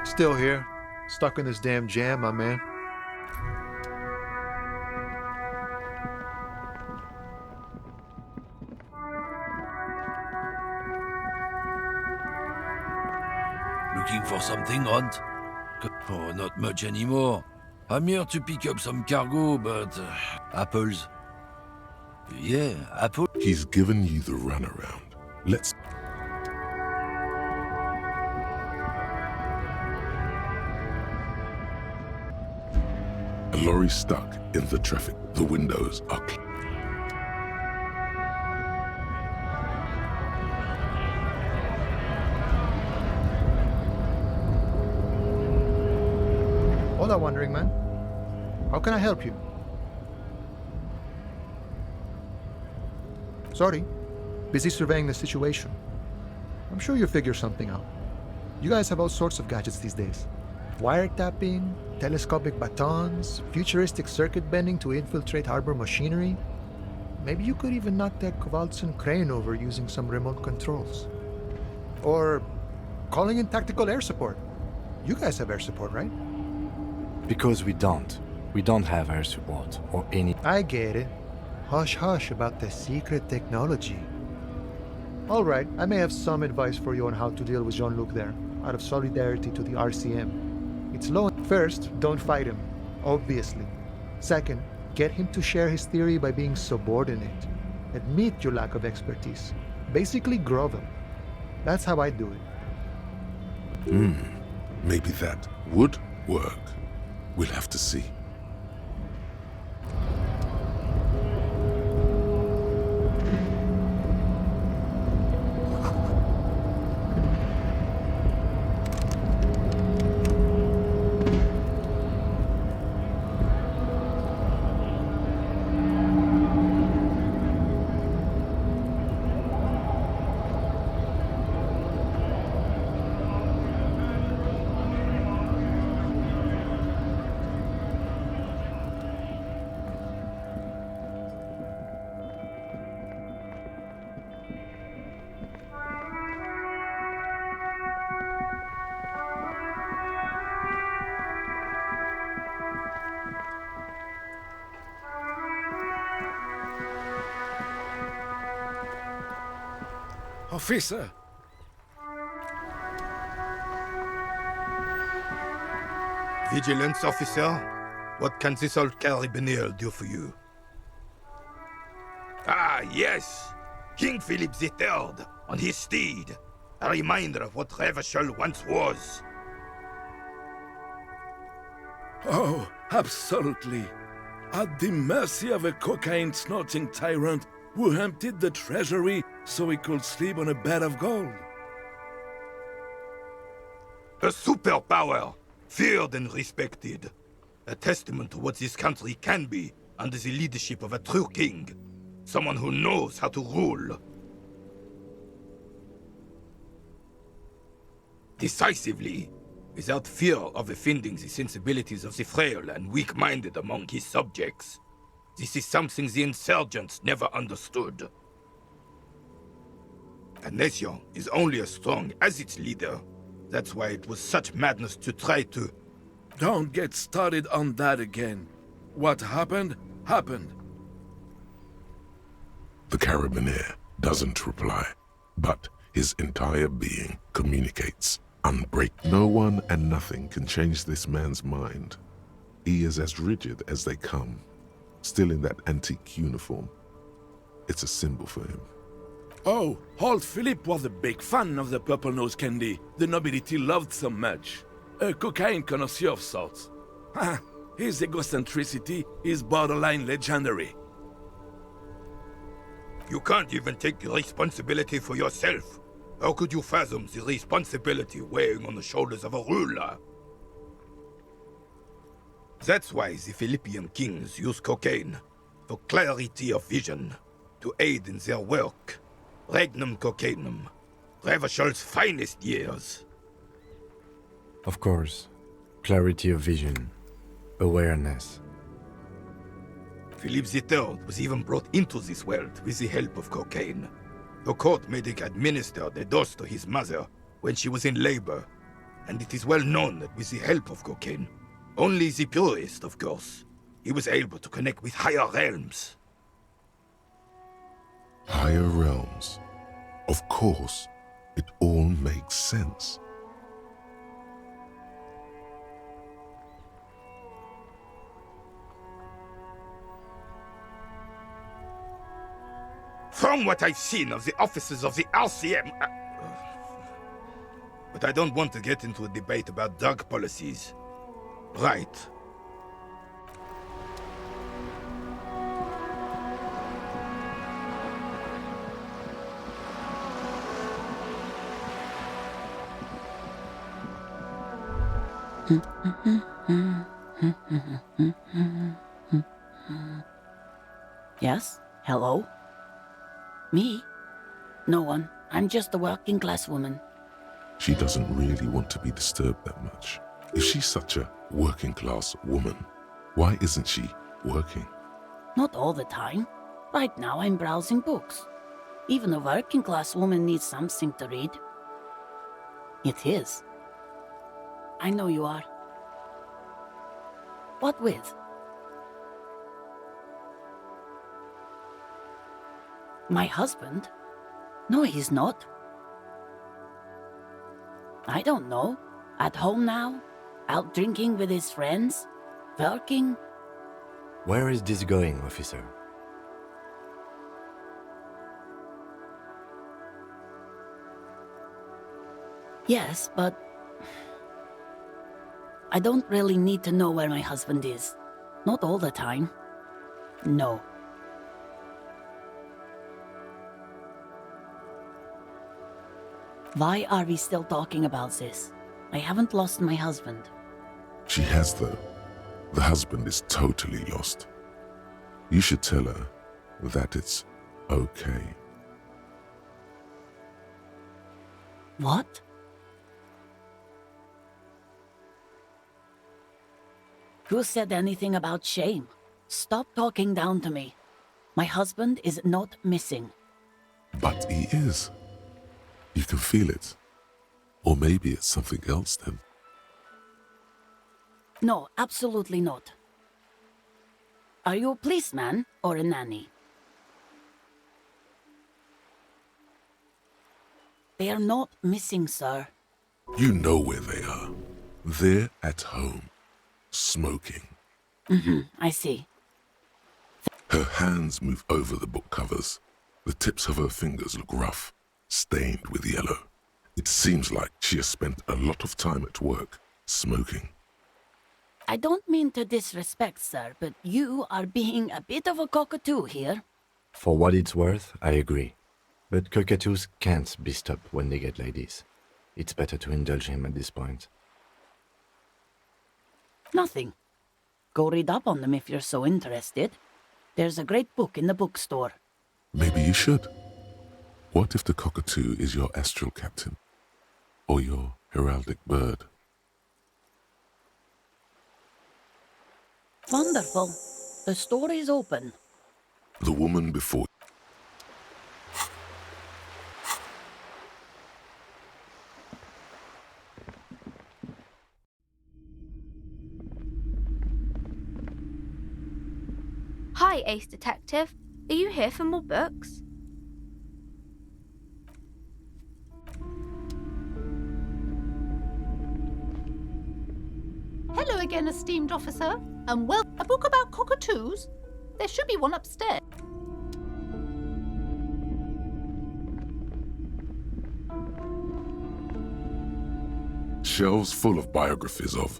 Still here, stuck in this damn jam, my man. Looking for something, Hunt? Oh, not much anymore. I'm here to pick up some cargo, but... apples. Yeah, apple. He's given you the runaround. Let's... A lorry stuck in the traffic. The windows are closed. Hola, Wandering Man. How can I help you? Sorry, busy surveying the situation. I'm sure you'll figure something out. You guys have all sorts of gadgets these days. Wiretapping, telescopic batons, futuristic circuit bending to infiltrate harbor machinery. Maybe you could even knock that Kowalson crane over using some remote controls. Or calling in tactical air support. You guys have air support, right? Because we don't. We don't have air support or any... I get it. Hush hush about the secret technology. All right, I may have some advice for you on how to deal with Jean-Luc there, out of solidarity to the RCM. It's low. First, don't fight him, obviously. Second, get him to share his theory by being subordinate. Admit your lack of expertise. Basically grovel. That's how I do it. Maybe that would work. We'll have to see. Officer! Vigilance officer, what can this old carabinier do for you? Ah, yes! King Philip III, on his steed. A reminder of what Revachol once was. Oh, absolutely. At the mercy of a cocaine-snorting tyrant who emptied the treasury so he could sleep on a bed of gold. A superpower, feared and respected. A testament to what this country can be under the leadership of a true king. Someone who knows how to rule. Decisively, without fear of offending the sensibilities of the frail and weak-minded among his subjects. This is something the insurgents never understood. A nation is only as strong as its leader. That's why it was such madness to try to... Don't get started on that again. What happened, happened. The carabinier doesn't reply, but his entire being communicates. No one and nothing can change this man's mind. He is as rigid as they come, still in that antique uniform. It's a symbol for him. Oh, old Philip was a big fan of the purple nose candy the nobility loved so much. A cocaine connoisseur of sorts. His egocentricity is borderline legendary. You can't even take responsibility for yourself. How could you fathom the responsibility weighing on the shoulders of a ruler? That's why the Philippian kings use cocaine, for clarity of vision, to aid in their work. Regnum cocainum, Revachol's finest years. Of course, clarity of vision, awareness. Philip III was even brought into this world with the help of cocaine. The court made him administer the dose to his mother when she was in labor, and it is well known that with the help of cocaine, only the purest, of course, he was able to connect with higher realms. Higher realms. Of course, it all makes sense. From what I've seen of the officers of the RCM... But I don't want to get into a debate about drug policies. Right. Yes? Hello? Me? No one. I'm just a working class woman. She doesn't really want to be disturbed that much. If she's such a working-class woman, why isn't she working? Not all the time. Right now I'm browsing books. Even a working-class woman needs something to read. It is. I know you are. What with? My husband? No, he's not. I don't know. At home now? Out drinking with his friends? Working? Where is this going, officer? Yes, but I don't really need to know where my husband is. Not all the time. No. Why are we still talking about this? I haven't lost my husband. She has, though. The husband is totally lost. You should tell her that it's okay. What? Who said anything about shame? Stop talking down to me. My husband is not missing. But he is. You can feel it. Or maybe it's something else then. No, absolutely not. Are you a policeman or a nanny? They are not missing, sir. You know where they are. They're at home, smoking. I see. Her hands move over the book covers. The tips of her fingers look rough, stained with yellow. It seems like she has spent a lot of time at work, smoking. I don't mean to disrespect, sir, but you are being a bit of a cockatoo here. For what it's worth, I agree. But cockatoos can't be stopped when they get like this. It's better to indulge him at this point. Nothing. Go read up on them if you're so interested. There's a great book in the bookstore. Maybe you should. What if the cockatoo is your astral captain? Or your heraldic bird? Wonderful. The store is open. The woman before. Hi, Ace Detective. Are you here for more books? Hello again, esteemed officer. And well, a book about cockatoos? There should be one upstairs. Shelves full of biographies of.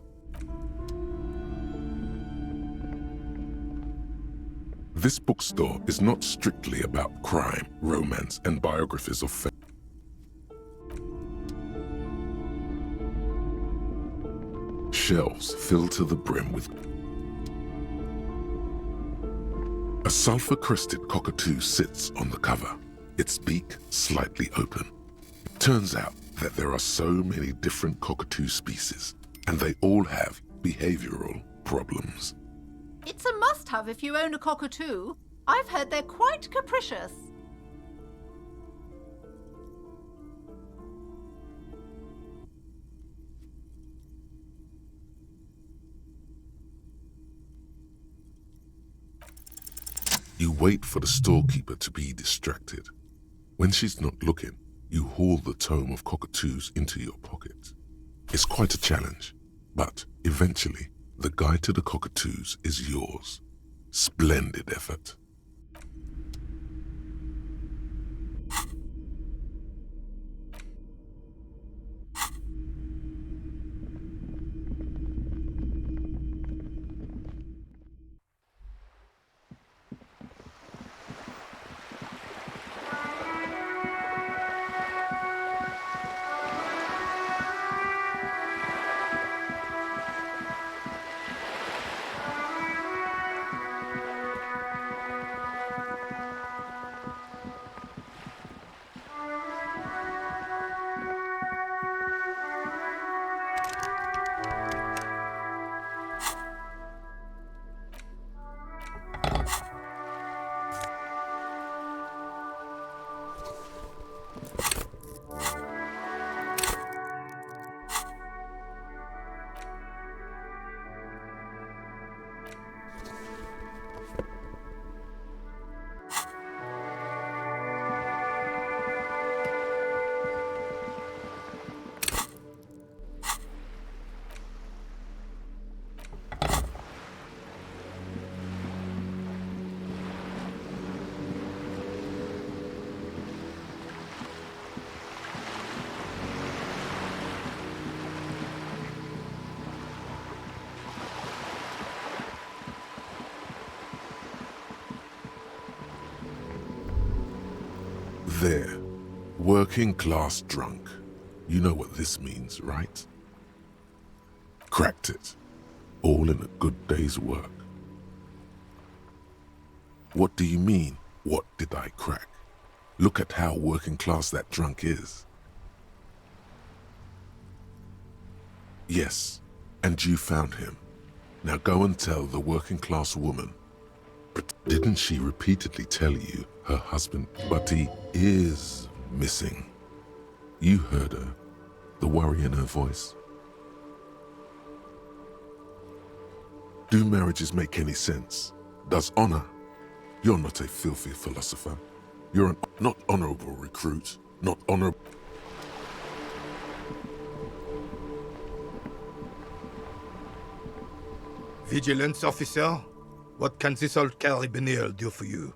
This bookstore is not strictly about crime, romance, and biographies of fame. Shelves filled to the brim with. A sulfur-crested cockatoo sits on the cover, its beak slightly open. It turns out that there are so many different cockatoo species, and they all have behavioral problems. It's a must-have if you own a cockatoo. I've heard they're quite capricious. You wait for the storekeeper to be distracted. When she's not looking, you haul the tome of cockatoos into your pocket. It's quite a challenge, but eventually, the guide to the cockatoos is yours. Splendid effort. There. Working class drunk. You know what this means, right? Cracked it. All in a good day's work. What do you mean, what did I crack? Look at how working class that drunk is. Yes, and you found him. Now go and tell the working class woman. But didn't she repeatedly tell you her husband, but he is missing? You heard her, the worry in her voice. Do marriages make any sense? Does honor? You're not a filthy philosopher. You're an not honorable recruit, not honorable. Vigilance officer, what can this old carabinier do for you?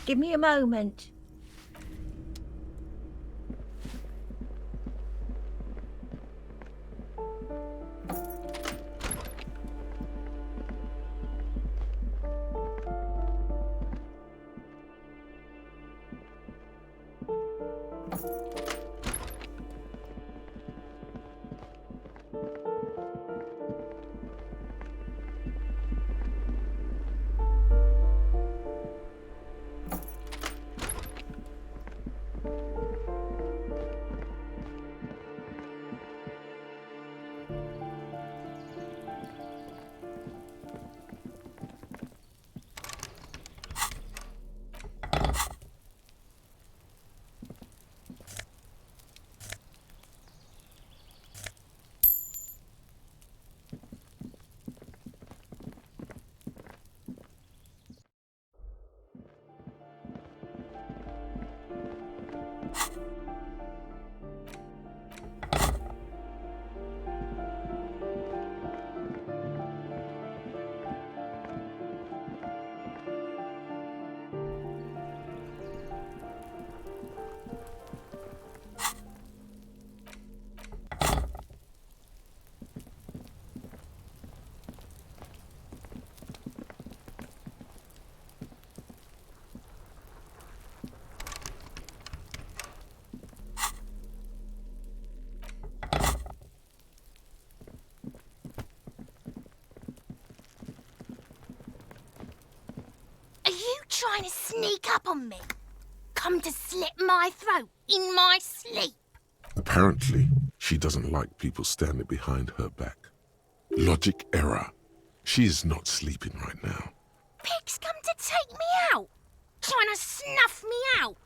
Give me a moment. Trying to sneak up on me? Come to slit my throat in my sleep? Apparently, she doesn't like people standing behind her back. Logic error. She is not sleeping right now. Pig's come to take me out, trying to snuff me out.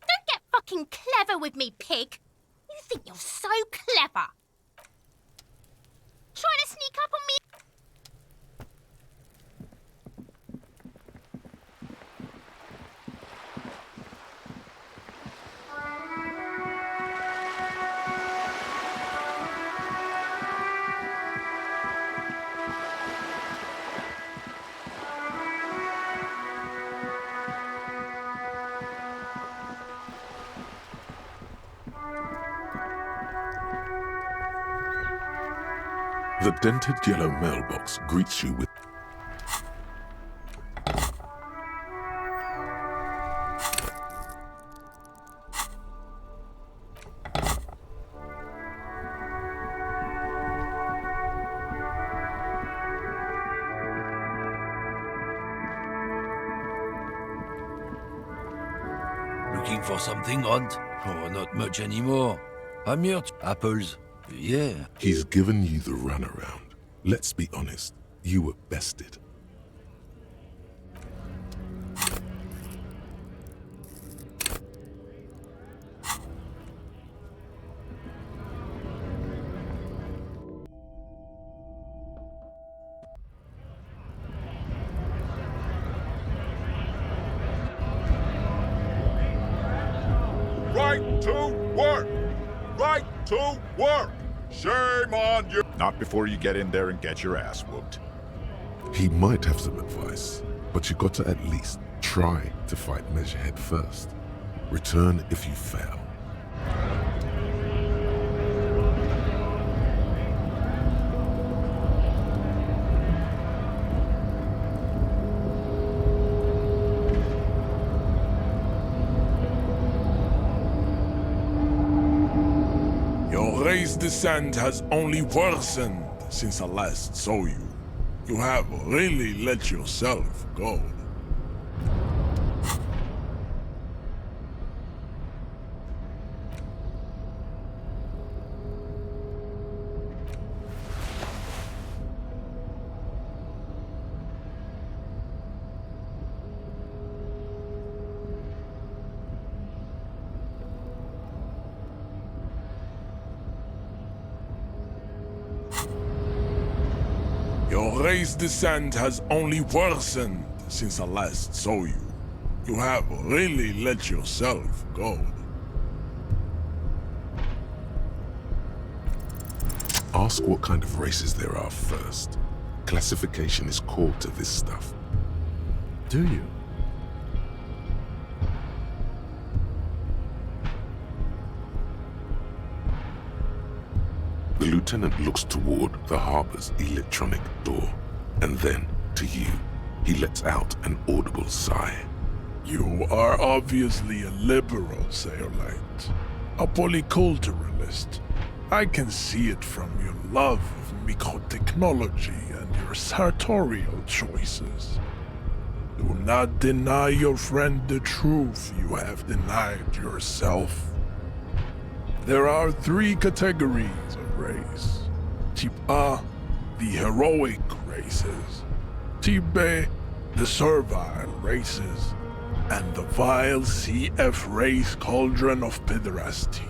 Don't get fucking clever with me, pig. You think you're so clever. Trying to sneak up on me. The dented yellow mailbox greets you with Looking for something odd? Oh, not much anymore. I'm here apples. Yeah. He's given you the runaround. Let's be honest, you were bested. to work! Shame on you! Not before you get in there and get your ass whooped. He might have some advice, but you got to at least try to fight Measurehead first. Return if you fail. Your race descent has only worsened since I last saw you. You have really let yourself go. Your race descent has only worsened since I last saw you. You have really let yourself go. Ask what kind of races there are first. Classification is core to this stuff. Do you? The lieutenant looks toward the harbor's electronic door, and then, to you, he lets out an audible sigh. You are obviously a liberal, Sayolite. A polyculturalist. I can see it from your love of microtechnology and your sartorial choices. Do not deny your friend the truth you have denied yourself. There are 3 categories of race. Type A, the heroic races. Type B, the servile races. And the vile CF race cauldron of pederasty.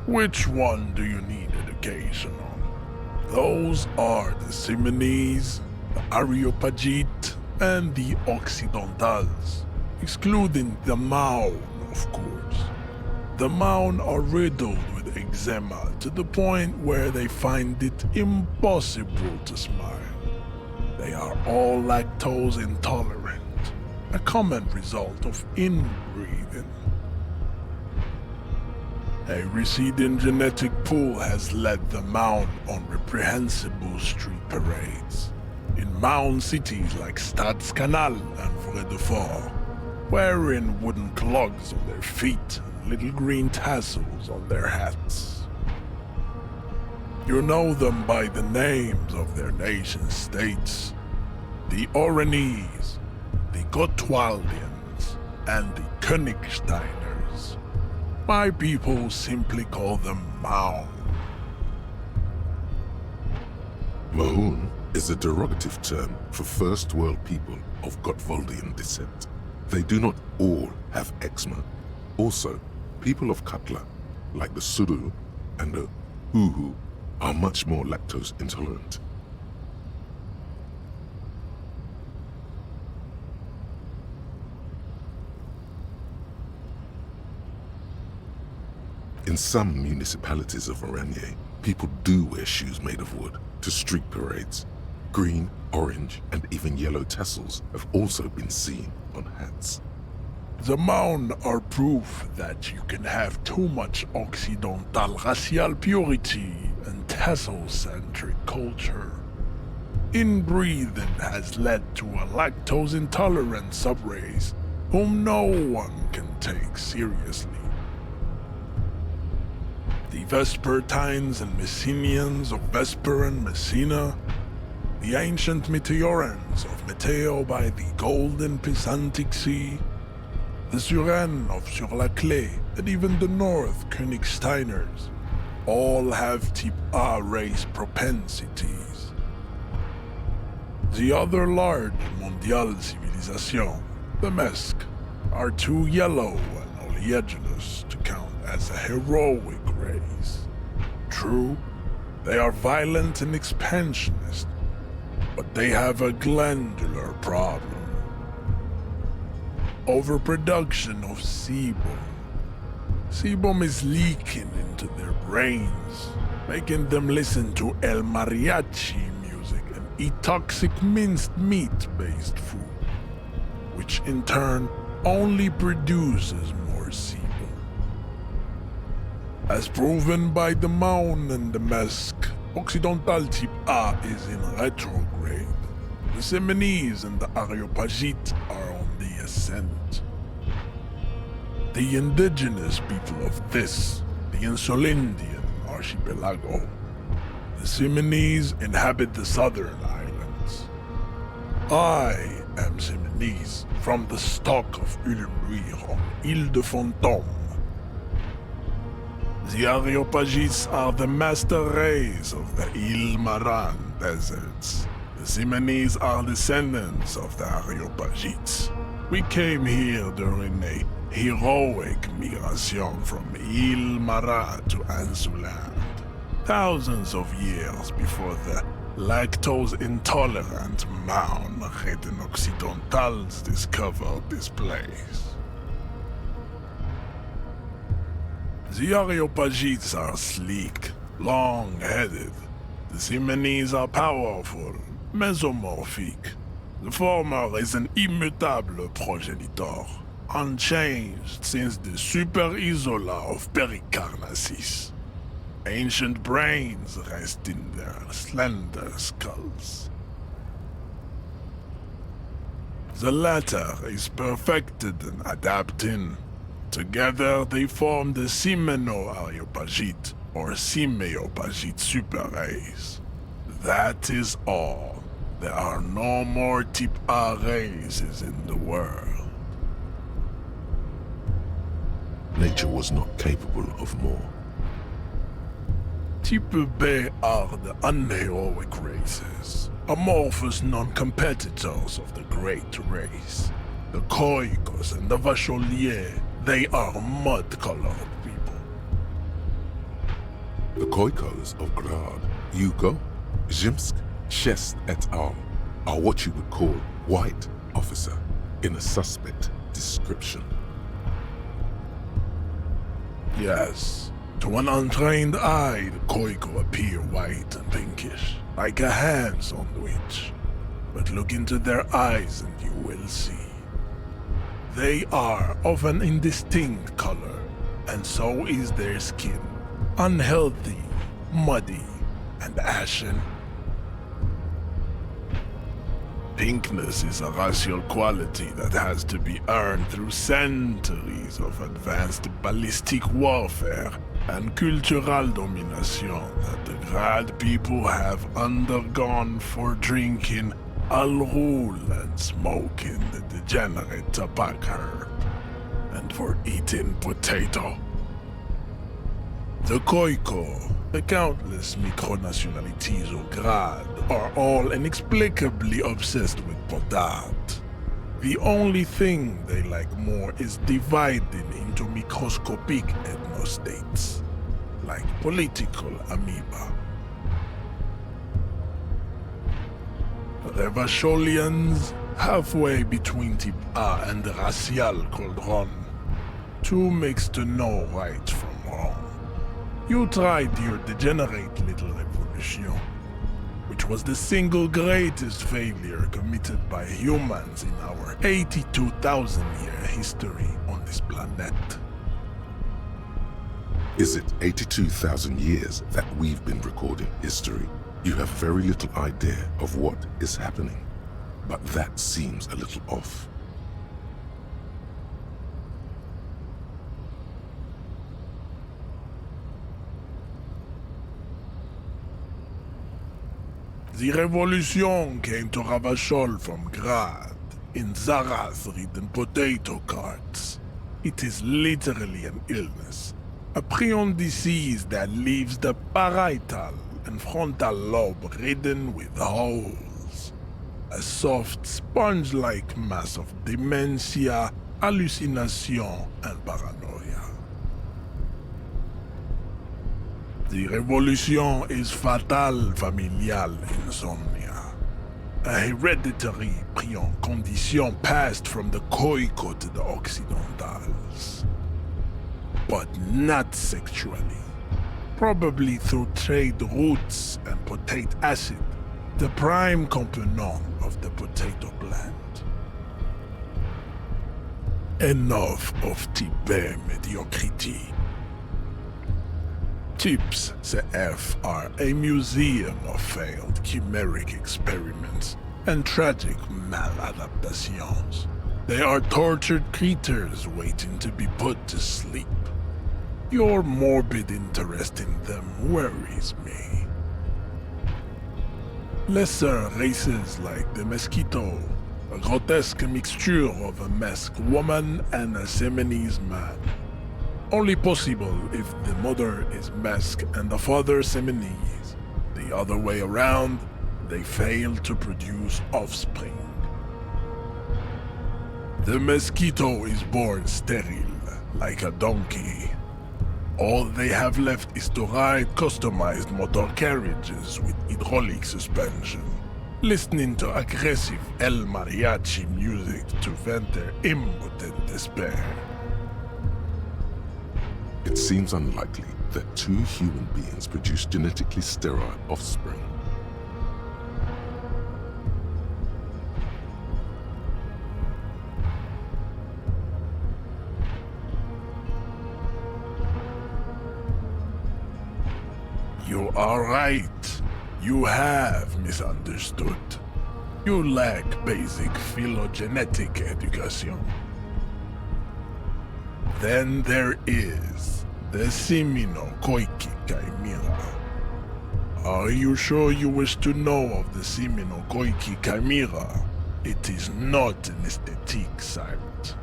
Which one do you need education on? Those are the Simonese, the Areopagite, and the Occidentals, excluding the Maun, of course. The Maun are riddled with eczema to the point where they find it impossible to smile. They are all lactose intolerant, a common result of inbreeding. A receding genetic pool has led the Maun on reprehensible street parades in Maun cities like Stadskanal and Vredefort, wearing wooden clogs on their feet and little green tassels on their hats. You know them by the names of their nation-states: the Oranese, the Gotwaldians, and the Königsteiners. My people simply call them Maun. Mahun is a derogative term for first world people of Gotwaldian descent. They do not all have eczema. Also, people of Katla, like the Suru and the Uhu, are much more lactose intolerant. In some municipalities of Oranje, people do wear shoes made of wood to street parades. Green, orange, and even yellow tassels have also been seen on hats. The Maun are proof that you can have too much Occidental racial purity and tassel-centric culture. Inbreeding has led to a lactose-intolerant subrace whom no one can take seriously. The Vespertines and Messenians of Vesper and Messina, the ancient Meteorans of Meteo by the golden Pisantic Sea, the Suren of Sur-la-Clé, and even the North Königsteiners, all have type A race propensities. The other large mondial civilization, the Mesk, are too yellow and oleaginous to count as a heroic race. True, they are violent and expansionist, but they have a glandular problem. Overproduction of sebum. sebum is leaking into their brains, making them listen to El Mariachi music and eat toxic minced meat-based food, which in turn only produces more sebum. As proven by the Mound and the Mask, Occidental Type A is in retrograde. The Simonese and the Areopagites are on the ascent. The indigenous people of this, the Insulindian archipelago. The Simonese inhabit the southern islands. I am Simonese, from the stock of Ulumbuir on Ile de Fantôme. The Areopagites are the master race of the Ile Maran deserts. The Simonese are descendants of the Areopagites. We came here during a heroic migration from Ile Marat to Ansuland, thousands of years before the lactose-intolerant Mound Reden Occidentals discovered this place. The Areopagites are sleek, long-headed. The Simonese are powerful, mesomorphic. The former is an immutable progenitor, unchanged since the Super Isola of Pericarnassus. Ancient brains rest in their slender skulls. The latter is perfected and adapting. Together they form the Simeno-Areopagite or Simeopagite superrace. That is all. There are no more Type A races in the world. Nature was not capable of more. Type B are the unheroic races, amorphous non-competitors of the great race. The Khoikos and the Vacholiers, they are mud-colored people. The Khoikos of Grad, Yugo, Zhimsk, Shest et al. Are what you would call white officer in a suspect description. Yes, to an untrained eye, the Khoiko appear white and pinkish, like a hand sandwich. But look into their eyes and you will see. They are of an indistinct color, and so is their skin. Unhealthy, muddy, and ashen. Pinkness is a racial quality that has to be earned through centuries of advanced ballistic warfare and cultural domination that the Grad people have undergone for drinking Al Ghul and smoking the degenerate tobacco herb, and for eating potato. The Khoiko, the countless micronationalities of Grad, are all inexplicably obsessed with potat. The only thing they like more is dividing into microscopic ethnostates, like political amoeba. The Vacholians, halfway between Type A and the racial cauldron. Two makes to know right from wrong. You tried your degenerate little revolution, which was the single greatest failure committed by humans in our 82,000-year history on this planet. Is it 82,000 years that we've been recording history? You have very little idea of what is happening, but that seems a little off. The revolution came to Ravachol from Grad, in Zarath-ridden potato carts. It is literally an illness, a prion disease that leaves the parietal and frontal lobe ridden with holes. A soft, sponge-like mass of dementia, hallucination, and paranoia. The revolution is fatal familial insomnia, a hereditary prion condition passed from the Khoiko to the Occidentals. but not sexually. Probably through trade routes and potate acid, the prime component of the potato plant. Enough of type mediocrity. Types CF are a museum of failed chimeric experiments and tragic maladaptations. They are tortured creatures waiting to be put to sleep. Your morbid interest in them worries me. Lesser races like the mosquito, a grotesque mixture of a masked woman and a Seminese man. Only possible if the mother is masked and the father Seminese. The other way around, they fail to produce offspring. The mosquito is born sterile, like a donkey. All they have left is to ride customized motor carriages with hydraulic suspension, listening to aggressive El Mariachi music to vent their impotent despair. It seems unlikely that two human beings produce genetically sterile offspring. You are right. You have misunderstood. You lack basic phylogenetic education. Then there is the Seminokoiki Chimera. Are you sure you wish to know of the Seminokoiki Chimera? It is not an aesthetic site.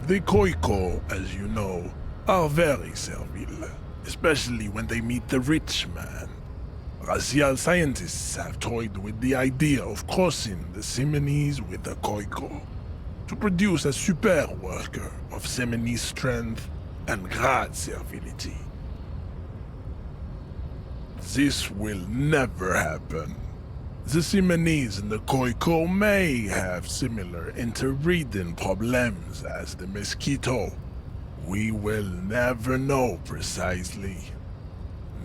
The Koiko, as you know, are very servile, especially when they meet the rich man. Racial scientists have toyed with the idea of crossing the Seminese with the Koiko to produce a super worker of Seminese strength and grad servility. This will never happen. The Seminese and the Koiko may have similar interbreeding problems as the mosquito. We will never know precisely.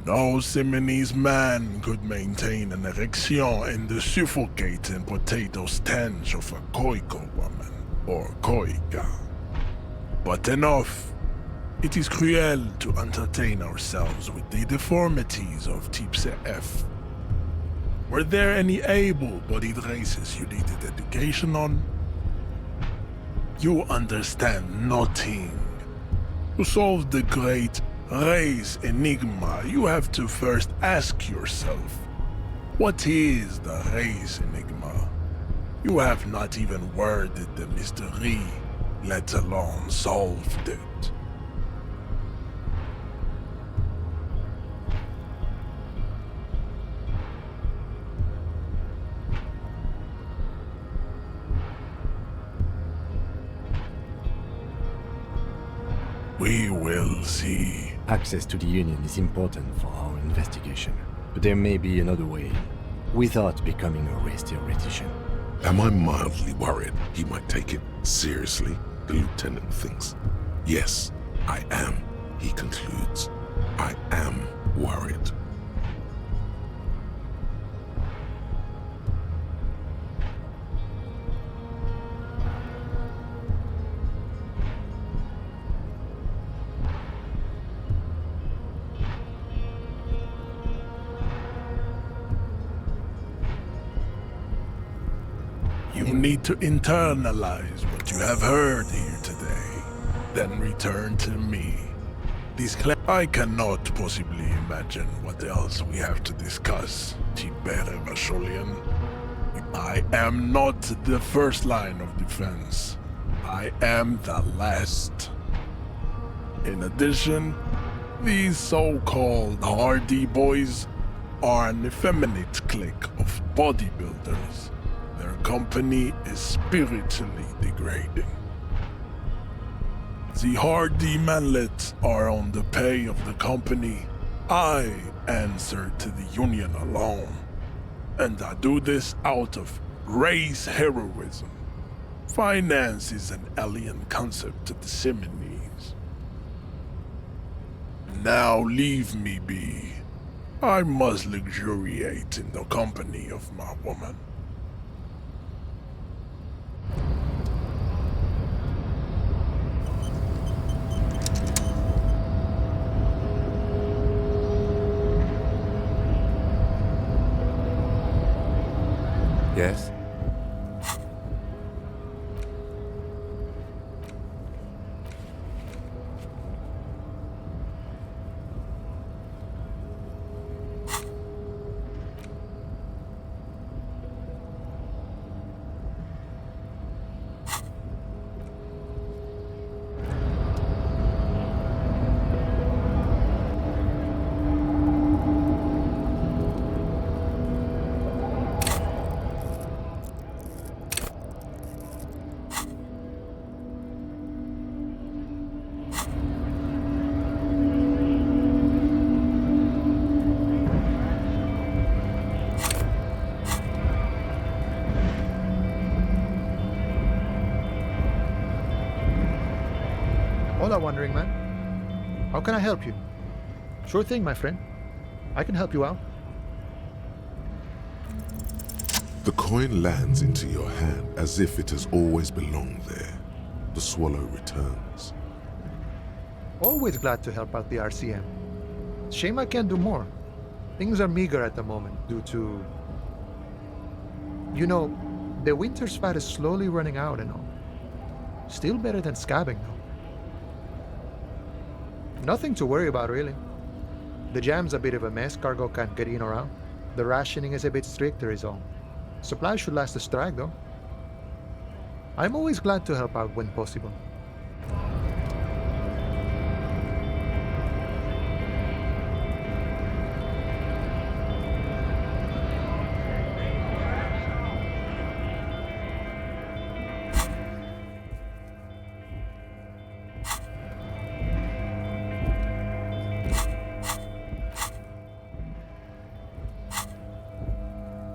No Seminese man could maintain an erection in the suffocating potato stench of a Koiko woman, or Koika. But enough. It is cruel to entertain ourselves with the deformities of Type CF. Were there any able-bodied races you needed education on? You understand nothing. To solve the great race enigma, you have to first ask yourself, what is the race enigma? You have not even worded the mystery, let alone solved it. We will see. Access to the Union is important for our investigation, but there may be another way, without becoming a race theoretician. Am I mildly worried he might take it seriously? The lieutenant thinks. Yes, I am, he concludes. I am worried. You need to internalize what you have heard here today, then return to me. I cannot possibly imagine what else we have to discuss, Tibere Vasholian. I am not the first line of defense. I am the last. In addition, these so-called Hardie Boys are an effeminate clique of bodybuilders. Their company is spiritually degrading. The Hardie manlets are on the pay of the company. I answer to the Union alone. And I do this out of race heroism. Finance is an alien concept to the Seminese. Now leave me be. I must luxuriate in the company of my woman. Yes? Hola, Wandering Man. How can I help you? Sure thing, my friend. I can help you out. The coin lands into your hand as if it has always belonged there. The swallow returns. Always glad to help out the RCM. Shame I can't do more. Things are meager at the moment due to... You know, the winter's fat is slowly running out and all. Still better than scabbing, though. Nothing to worry about, really. The jam's a bit of a mess, cargo can't get in or out. The rationing is a bit stricter is all. Supplies should last the strike, though. I'm always glad to help out when possible.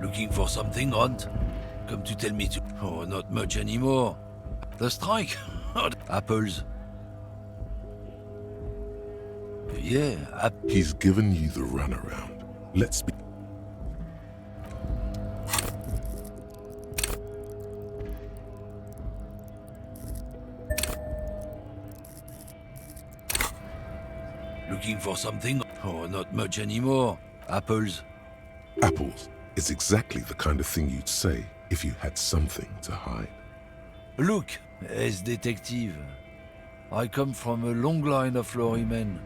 Looking for something, Hunt? Come to tell me to... Oh, not much anymore. The strike? Apples. Yeah, He's given you the runaround. Let's be... Looking for something? Oh, not much anymore. Apples. Apples is exactly the kind of thing you'd say if you had something to hide. Look, as detective. I come from a long line of lorrymen.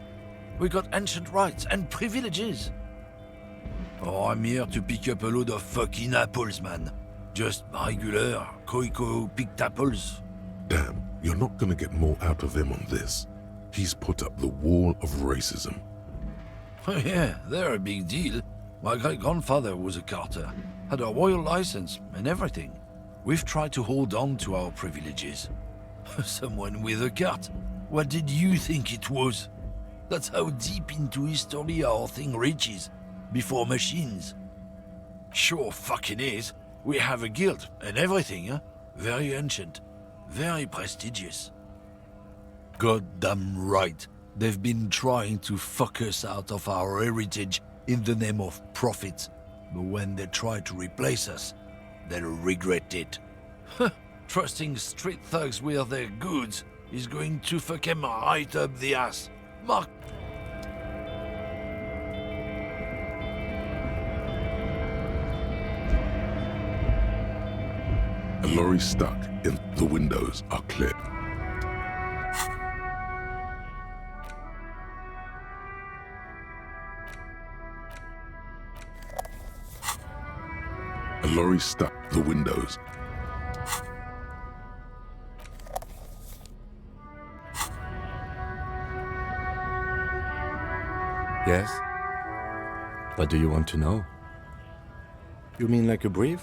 We got ancient rights and privileges. Oh, I'm here to pick up a load of fucking apples, man. Just regular, picked apples. Damn, you're not gonna get more out of him on this. He's put up the wall of racism. Oh yeah, they're a big deal. My great-grandfather was a carter, had a royal license and everything. We've tried to hold on to our privileges. Someone with a cart. What did you think it was? That's how deep into history our thing reaches, before machines. Sure fucking is. We have a guild and everything, huh? Very ancient, very prestigious. Goddamn right. They've been trying to fuck us out of our heritage in the name of profit, but when they try to replace us, they'll regret it. Trusting street thugs with their goods is going to fuck them right up the ass. Mark. A lorry stuck in the windows are clear. A lorry stuck the windows. Yes? What do you want to know? You mean like a brief?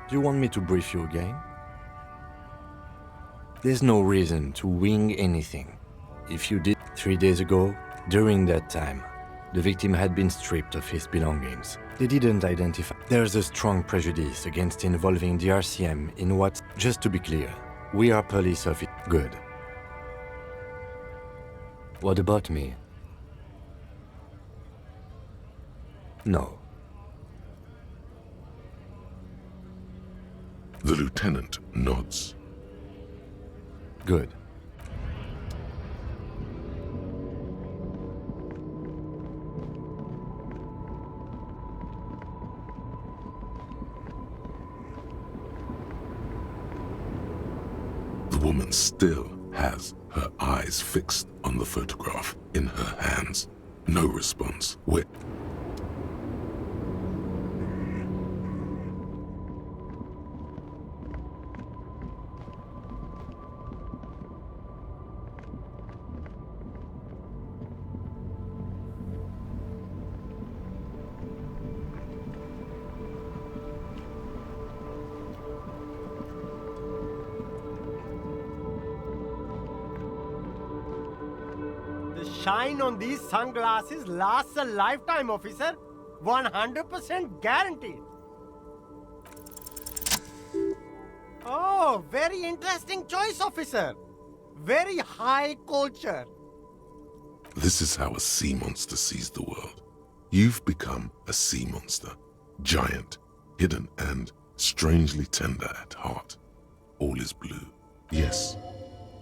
Do you want me to brief you again? There's no reason to wing anything. If you did 3 days ago, during that time, the victim had been stripped of his belongings. They didn't identify. There's a strong prejudice against involving the RCM in what, just to be clear, we are police officers. Good. What about me? No. The lieutenant nods. Good. The woman still has her eyes fixed on the photograph in her hands. No response. The shine on these sunglasses lasts a lifetime, officer. 100% guaranteed. Oh, very interesting choice, officer. Very high culture. This is how a sea monster sees the world. You've become a sea monster. Giant, hidden, and strangely tender at heart. All is blue. Yes,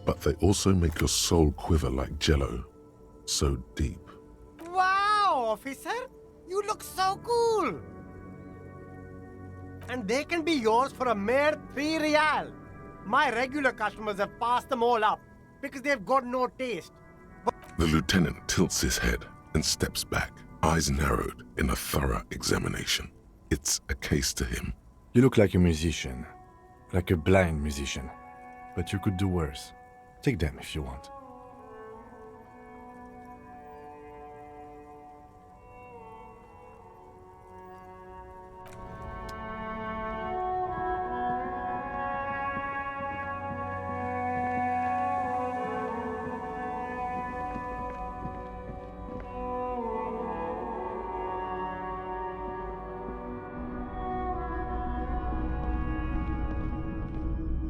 but they also make your soul quiver like jello. So deep. Wow, officer. You look so cool. And they can be yours for a mere 3 real. My regular customers have passed them all up because they've got no taste. The lieutenant tilts his head and steps back, eyes narrowed in a thorough examination. It's a case to him. You look like a musician. Like a blind musician. But you could do worse. Take them if you want.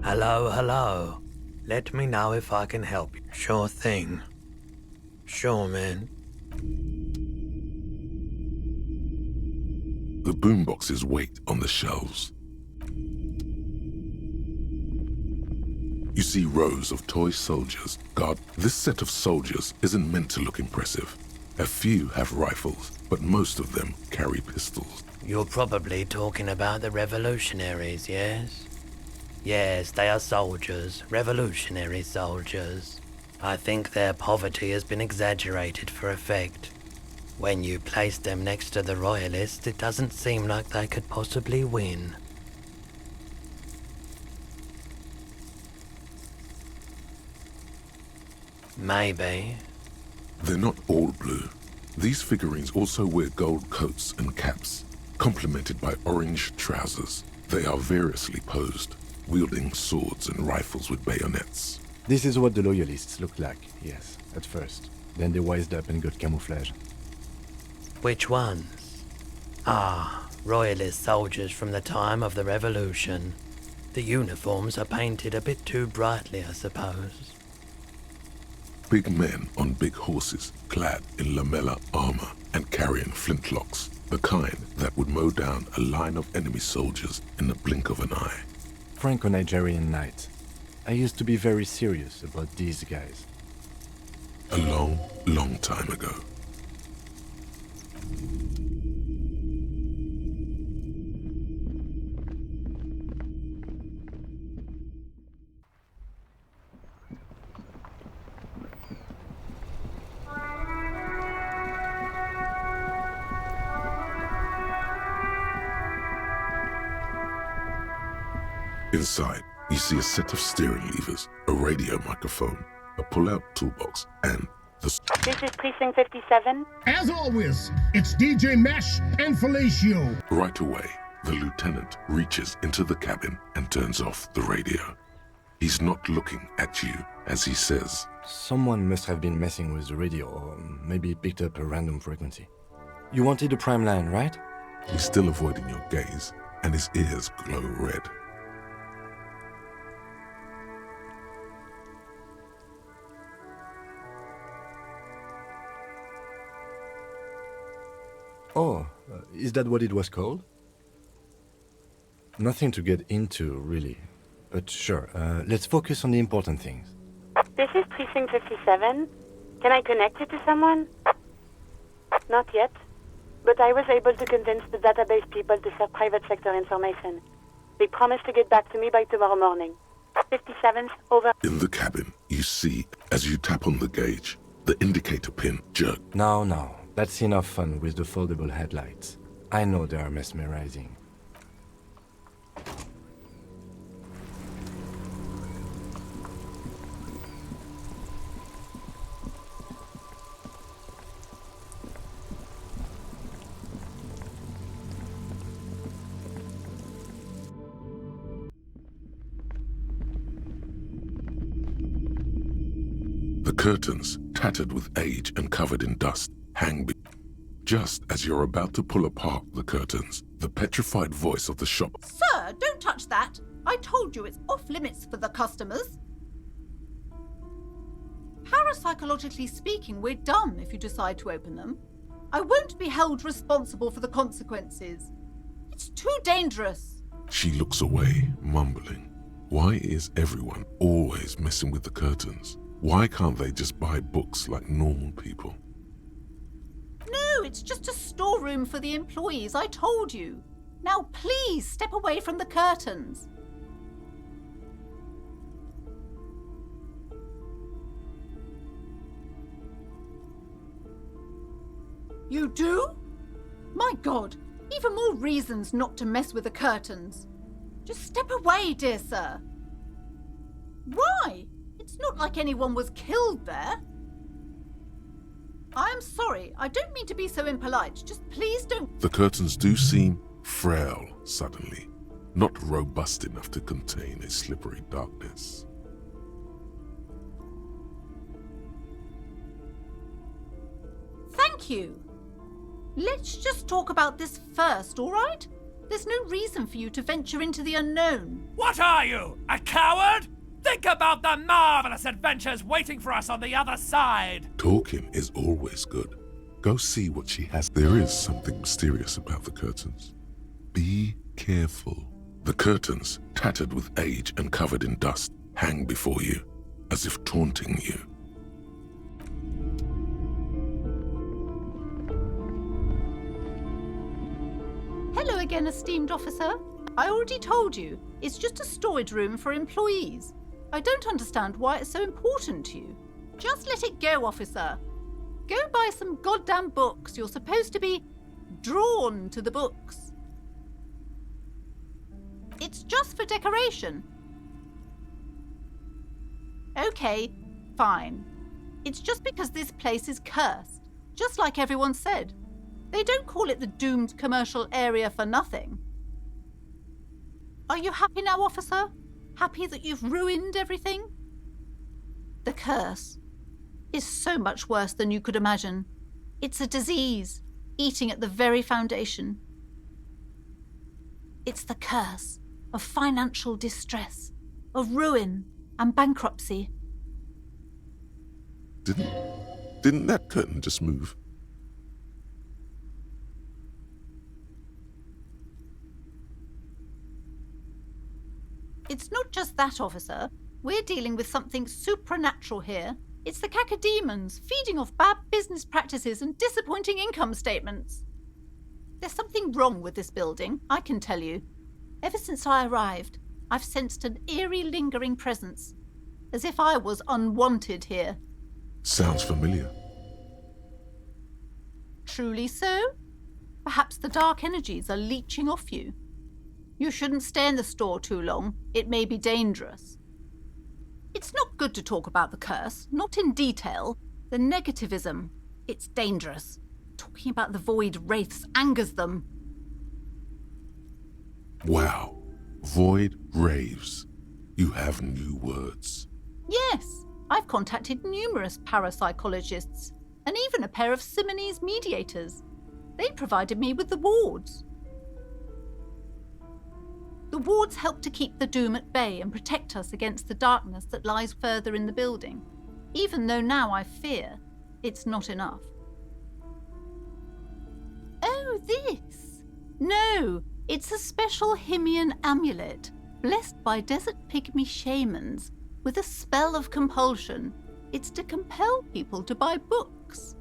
Hello, hello. Let me know if I can help you. Sure thing. Sure, man. The boomboxes wait on the shelves. You see rows of toy soldiers guard. This set of soldiers isn't meant to look impressive. A few have rifles, but most of them carry pistols. You're probably talking about the revolutionaries, yes? Yes, they are soldiers, revolutionary soldiers. I think their poverty has been exaggerated for effect. When you place them next to the royalists, it doesn't seem like they could possibly win. Maybe. They're not all blue. These figurines also wear gold coats and caps, complemented by orange trousers. They are variously posed, wielding swords and rifles with bayonets. This is what the loyalists looked like, yes, at first. Then they wised up and got camouflage. Which ones? Ah, royalist soldiers from the time of the revolution. The uniforms are painted a bit too brightly, I suppose. Big men on big horses, clad in lamella armor and carrying flintlocks, the kind that would mow down a line of enemy soldiers in the blink of an eye. Franco-Nigerian knight. I used to be very serious about these guys. A long, long time ago. Inside, you see a set of steering levers, a radio microphone, a pull-out toolbox, and the... This is Precinct 57. As always, it's DJ Mesh and Fellatio. Right away, the lieutenant reaches into the cabin and turns off the radio. He's not looking at you as he says, Someone must have been messing with the radio, or maybe picked up a random frequency. You wanted a prime line, right? He's still avoiding your gaze, and his ears glow red. Oh, Is that what it was called? Nothing to get into, really. But sure, let's focus on the important things. This is Precinct 57. Can I connect you to someone? Not yet. But I was able to convince the database people to share private sector information. They promised to get back to me by tomorrow morning. 57's over. In the cabin, you see, as you tap on the gauge, the indicator pin jerk. No, that's enough fun with the foldable headlights. I know they are mesmerizing. The curtains, tattered with age and covered in dust, hang just as you're about to pull apart the curtains. The petrified voice of the shop. Sir, don't touch that. I told you it's off limits for the customers. Parapsychologically speaking, we're done if you decide to open them. I won't be held responsible for the consequences. It's too dangerous. She looks away, mumbling. Why is everyone always messing with the curtains? Why can't they just buy books like normal people? No, it's just a storeroom for the employees, I told you. Now please step away from the curtains. You do? My God, even more reasons not to mess with the curtains. Just step away, dear sir. Why? It's not like anyone was killed there. I am sorry, I don't mean to be so impolite. Just please don't... The curtains do seem frail suddenly, not robust enough to contain a slippery darkness. Thank you. Let's just talk about this first, all right? There's no reason for you to venture into the unknown. What are you, a coward? Think about the marvelous adventures waiting for us on the other side. Talking is always good. Go see what she has. There is something mysterious about the curtains. Be careful. The curtains, tattered with age and covered in dust, hang before you, as if taunting you. Hello again, esteemed officer. I already told you, it's just a storage room for employees. I don't understand why it's so important to you. Just let it go, officer. Go buy some goddamn books. You're supposed to be drawn to the books. It's just for decoration. Okay, fine. It's just because this place is cursed, just like everyone said. They don't call it the doomed commercial area for nothing. Are you happy now, officer? Happy that you've ruined everything? The curse is so much worse than you could imagine. It's a disease, eating at the very foundation. It's the curse of financial distress, of ruin and bankruptcy. Didn't that curtain just move? It's not just that, officer. We're dealing with something supernatural here. It's the cacodemons feeding off bad business practices and disappointing income statements. There's something wrong with this building, I can tell you. Ever since I arrived, I've sensed an eerie lingering presence, as if I was unwanted here. Sounds familiar. Truly so? Perhaps the dark energies are leeching off you. You shouldn't stay in the store too long. It may be dangerous. It's not good to talk about the curse, not in detail. The negativism, it's dangerous. Talking about the void wraiths angers them. Wow. Void raves. You have new words. Yes, I've contacted numerous parapsychologists and even a pair of Simonese mediators. They provided me with the wards. The wards help to keep the doom at bay and protect us against the darkness that lies further in the building, even though now I fear it's not enough. Oh, this! No, it's a special Himian amulet, blessed by desert pygmy shamans, with a spell of compulsion. It's to compel people to buy books.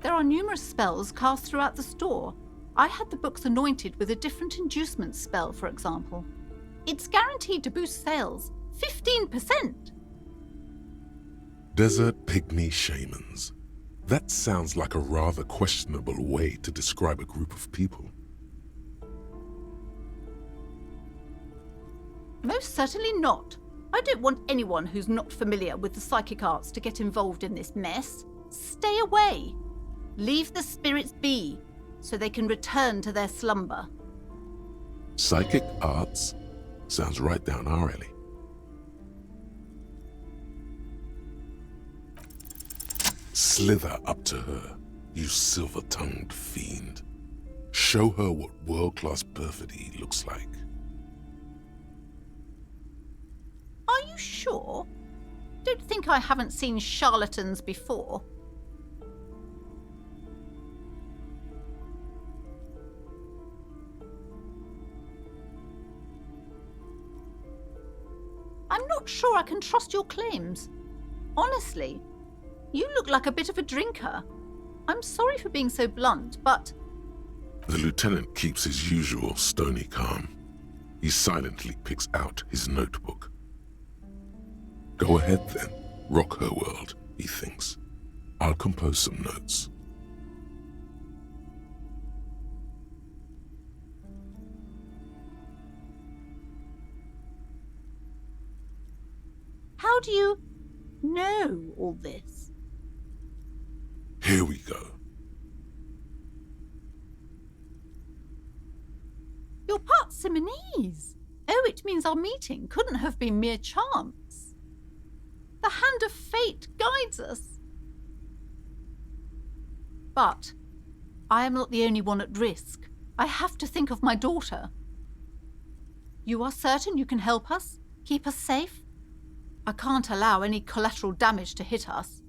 There are numerous spells cast throughout the store. I had the books anointed with a different inducement spell, for example. It's guaranteed to boost sales 15%. Desert pygmy shamans. That sounds like a rather questionable way to describe a group of people. Most certainly not. I don't want anyone who's not familiar with the psychic arts to get involved in this mess. Stay away. Leave the spirits be, so they can return to their slumber. Psychic arts? Sounds right down our alley. Slither up to her, you silver-tongued fiend. Show her what world-class perfidy looks like. Are you sure? Don't think I haven't seen charlatans before. I'm not sure I can trust your claims. Honestly, you look like a bit of a drinker. I'm sorry for being so blunt, but... The lieutenant keeps his usual stony calm. He silently picks out his notebook. Go ahead then, rock her world, he thinks. I'll compose some notes. How do you know all this? Here we go. You're part Simonese. Oh, it means our meeting couldn't have been mere chance. The hand of fate guides us. But I am not the only one at risk. I have to think of my daughter. You are certain you can help us? Keep us safe? I can't allow any collateral damage to hit us.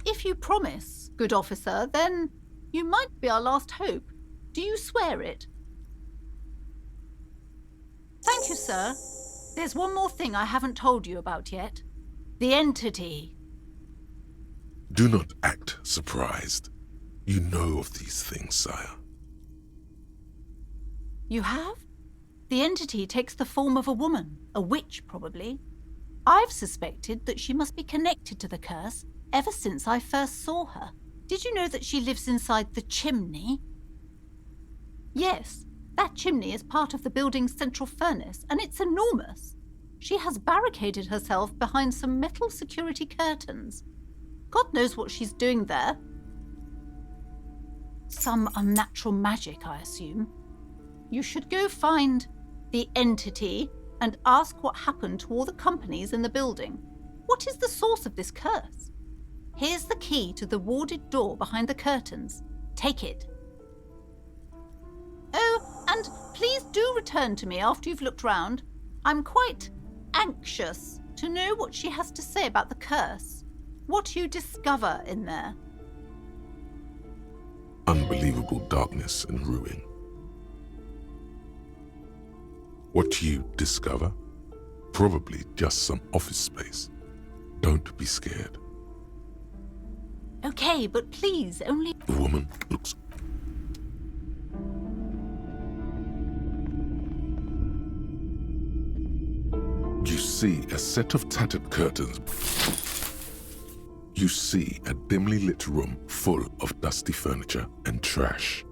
If you promise, good officer, then you might be our last hope. Do you swear it? Thank you, sir. There's one more thing I haven't told you about yet. The entity. Do not act surprised. You know of these things, sire. You have? The entity takes the form of a woman, a witch probably. I've suspected that she must be connected to the curse ever since I first saw her. Did you know that she lives inside the chimney? Yes, that chimney is part of the building's central furnace, and it's enormous. She has barricaded herself behind some metal security curtains. God knows what she's doing there. Some unnatural magic, I assume. You should go find the entity and ask what happened to all the companies in the building. What is the source of this curse? Here's the key to the warded door behind the curtains. Take it. Oh, and please do return to me after you've looked round. I'm quite anxious to know what she has to say about the curse. What you discover in there. Unbelievable darkness and ruin. What you discover? Probably just some office space. Don't be scared. Okay, but please, only... The woman looks... You see a set of tattered curtains. You see a dimly lit room full of dusty furniture and trash.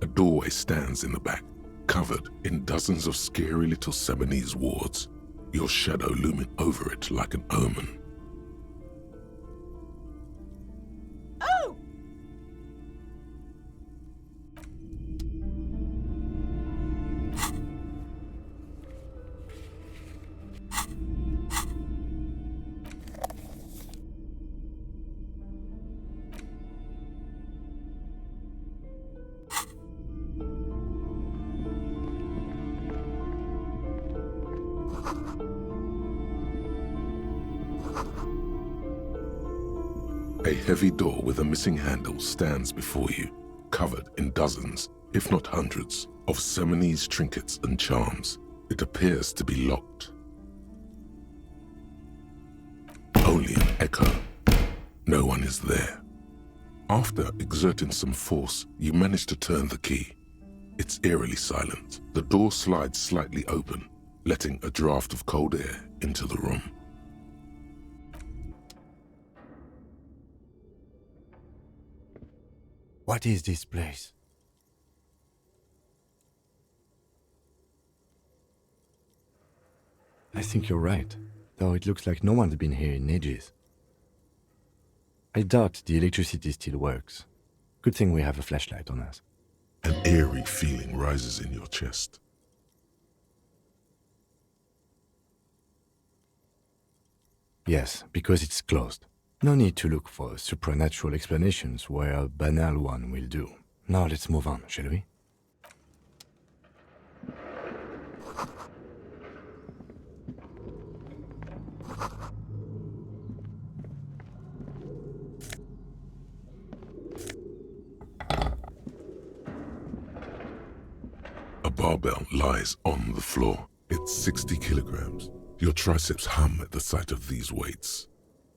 A doorway stands in the back, covered in dozens of scary little Simonese wards, your shadow looming over it like an omen. Oh! A heavy door with a missing handle stands before you. covered in dozens, if not hundreds, of Seminese trinkets and charms. It appears to be locked. Only an echo. No one is there. After exerting some force, you manage to turn the key. It's eerily silent. The door slides slightly open, letting a draft of cold air into the room. What is this place? I think you're right, though it looks like no one's been here in ages. I doubt the electricity still works. Good thing we have a flashlight on us. An eerie feeling rises in your chest. Yes, because it's closed. No need to look for supernatural explanations where a banal one will do. Now let's move on, shall we? A barbell lies on the floor. It's 60 kilograms. Your triceps hum at the sight of these weights.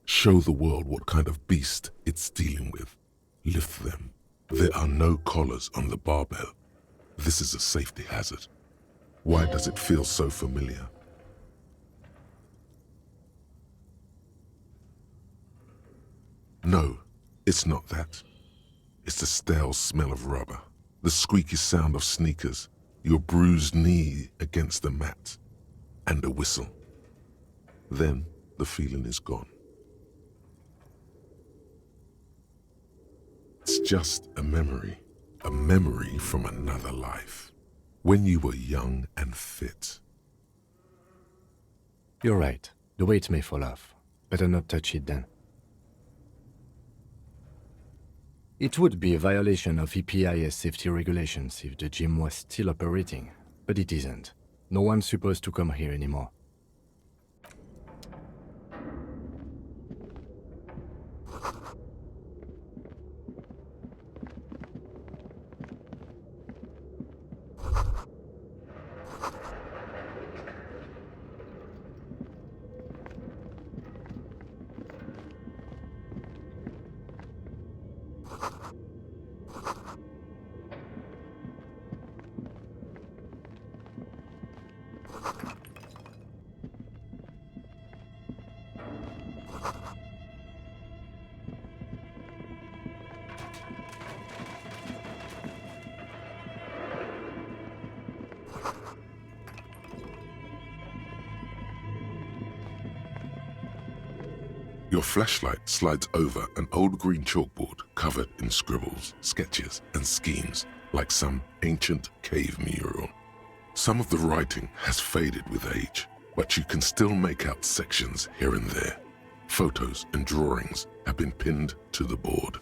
Show the world what kind of beast it's dealing with. Lift them. There are no collars on the barbell. This is a safety hazard. Why does it feel so familiar? No, it's not that. It's the stale smell of rubber, the squeaky sound of sneakers, your bruised knee against the mat, and a whistle. Then the feeling is gone. It's just a memory from another life, when you were young and fit. You're right. The weight may fall off. Better not touch it then. It would be a violation of EPIS safety regulations if the gym was still operating, but it isn't. No one's supposed to come here anymore. Your flashlight slides over an old green chalkboard covered in scribbles, sketches, and schemes, like some ancient cave mural. Some of the writing has faded with age, but you can still make out sections here and there. Photos and drawings have been pinned to the board.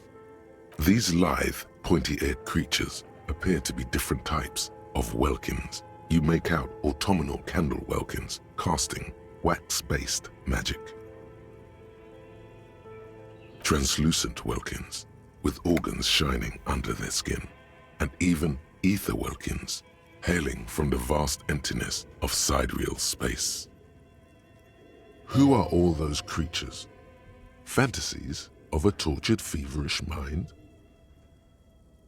These lithe, pointy-eared creatures appear to be different types of welkins. You make out autumnal candle welkins, casting wax-based magic. Translucent welkins, with organs shining under their skin, and even ether welkins, hailing from the vast emptiness of sidereal space. Who are all those creatures? Fantasies of a tortured, feverish mind?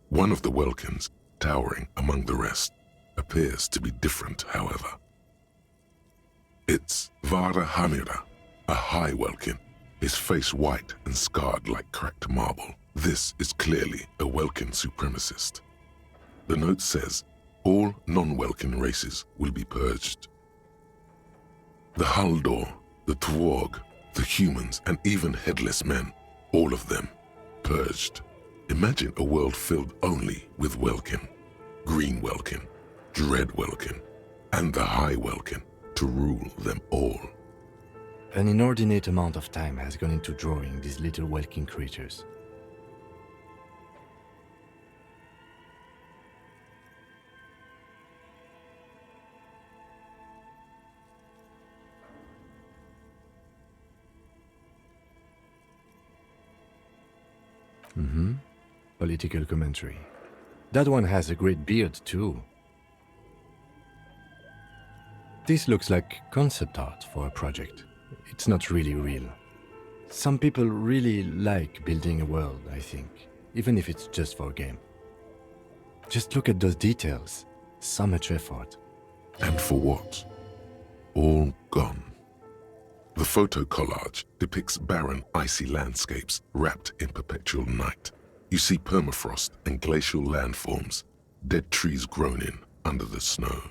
One of the welkins, towering among the rest, appears to be different, however. It's Vara Hamira, a high welkin, his face white and scarred like cracked marble. This is clearly a Welkin supremacist. The note says, all non-Welkin races will be purged. The Haldor, the Twarg, the humans, and even headless men, all of them, purged. Imagine a world filled only with Welkin, Green Welkin, Dread Welkin, and the High Welkin to rule them all. An inordinate amount of time has gone into drawing these little Welkin creatures. Political commentary. That one has a great beard too. This looks like concept art for a project. It's not really real. Some people really like building a world, I think, even if it's just for a game. Just look at those details. So much effort. And for what? All gone. The photo collage depicts barren, icy landscapes wrapped in perpetual night. You see permafrost and glacial landforms, dead trees grown in under the snow.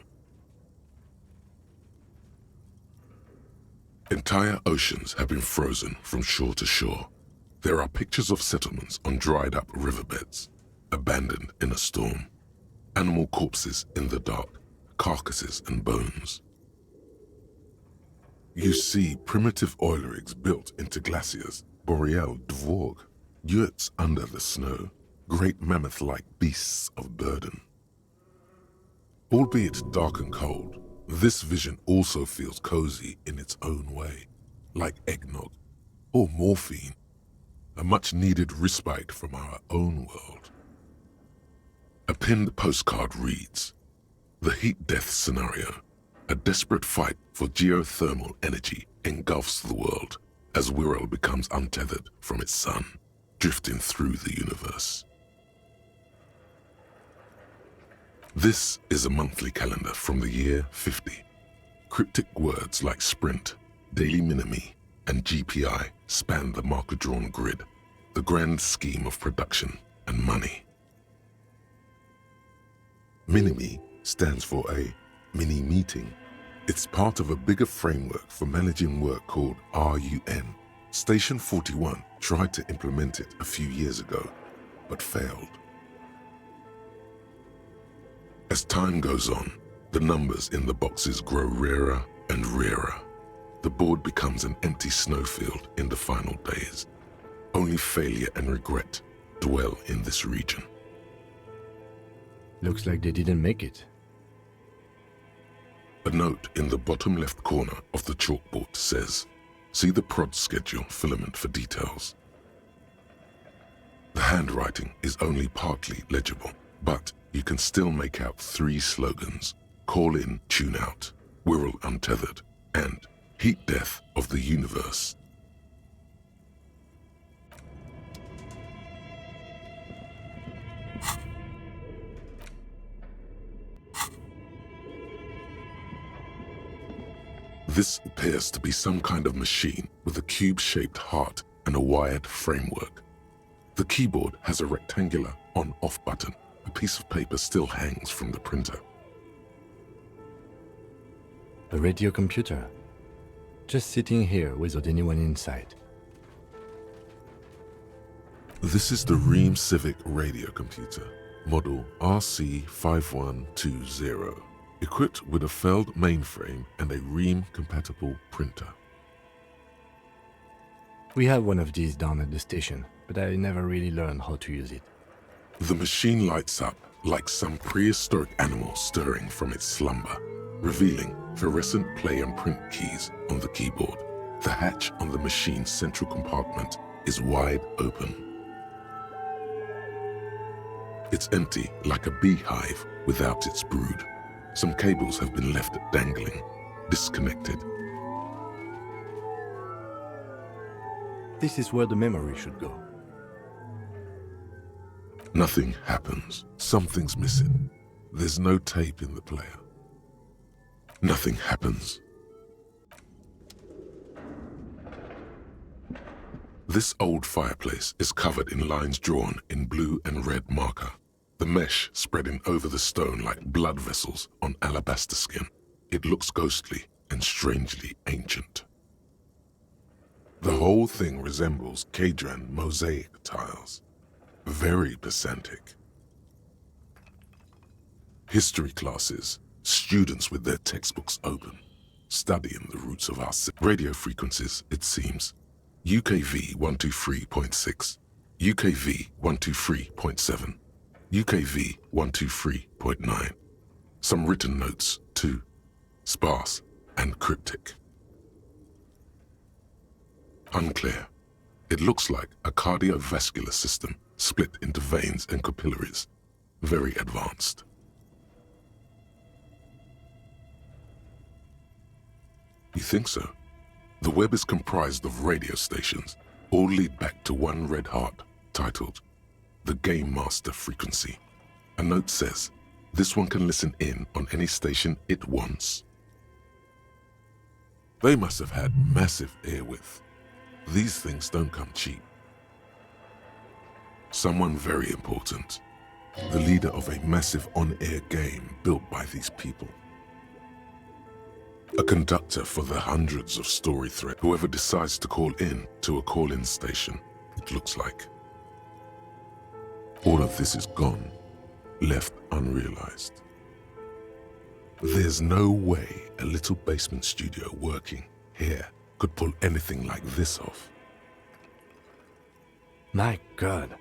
Entire oceans have been frozen from shore to shore. There are pictures of settlements on dried-up riverbeds, abandoned in a storm. Animal corpses in the dark, carcasses and bones. You see primitive oil rigs built into glaciers, boreal dvorg, yurts under the snow, great mammoth-like beasts of burden. Albeit dark and cold, this vision also feels cozy in its own way, like eggnog or morphine, a much-needed respite from our own world. A pinned postcard reads, "The heat death scenario, a desperate fight for geothermal energy engulfs the world as Wirral becomes untethered from its sun, drifting through the universe." This is a monthly calendar from the year 50. Cryptic words like sprint, daily minimi, and GPI span the marker-drawn grid, the grand scheme of production and money. Minimi stands for a mini-meeting. It's part of a bigger framework for managing work called RUN. Station 41 tried to implement it a few years ago, but failed. As time goes on, the numbers in the boxes grow rarer and rarer. The board becomes an empty snowfield in the final days. Only failure and regret dwell in this region. Looks like they didn't make it. A note in the bottom left corner of the chalkboard says, "See the prod schedule filament for details." The handwriting is only partly legible, but you can still make out 3 slogans: "Call in, tune out," "Wirral untethered," and "Heat death of the universe." This appears to be some kind of machine with a cube-shaped heart and a wired framework. The keyboard has a rectangular on-off button. A piece of paper still hangs from the printer. A radio computer. Just sitting here without anyone inside. This is the Ream Civic radio computer, model RC5120, equipped with a Feld mainframe and a Ream-compatible printer. We have one of these down at the station, but I never really learned how to use it. The machine lights up like some prehistoric animal stirring from its slumber, revealing fluorescent play and print keys on the keyboard. The hatch on the machine's central compartment is wide open. It's empty like a beehive without its brood. Some cables have been left dangling, disconnected. This is where the memory should go. Nothing happens. Something's missing. There's no tape in the player. Nothing happens. This old fireplace is covered in lines drawn in blue and red marker, the mesh spreading over the stone like blood vessels on alabaster skin. It looks ghostly and strangely ancient. The whole thing resembles Kadran mosaic tiles. Very pedantic. History classes, students with their textbooks open, studying the roots of our radio frequencies, it seems. UKV 123.6, UKV 123.7, UKV 123.9. Some written notes, too, sparse and cryptic. Unclear. It looks like a cardiovascular system split into veins and capillaries. very advanced. You think so? The web is comprised of radio stations, all lead back to one red heart, titled the Game Master Frequency. A note says, this one can listen in on any station it wants. They must have had massive airwidth. These things don't come cheap. Someone very important, the leader of a massive on-air game built by these people. A conductor for the hundreds of story threads. Whoever decides to call in to a call-in station, it looks like. All of this is gone, left unrealized. There's no way a little basement studio working here could pull anything like this off. My God,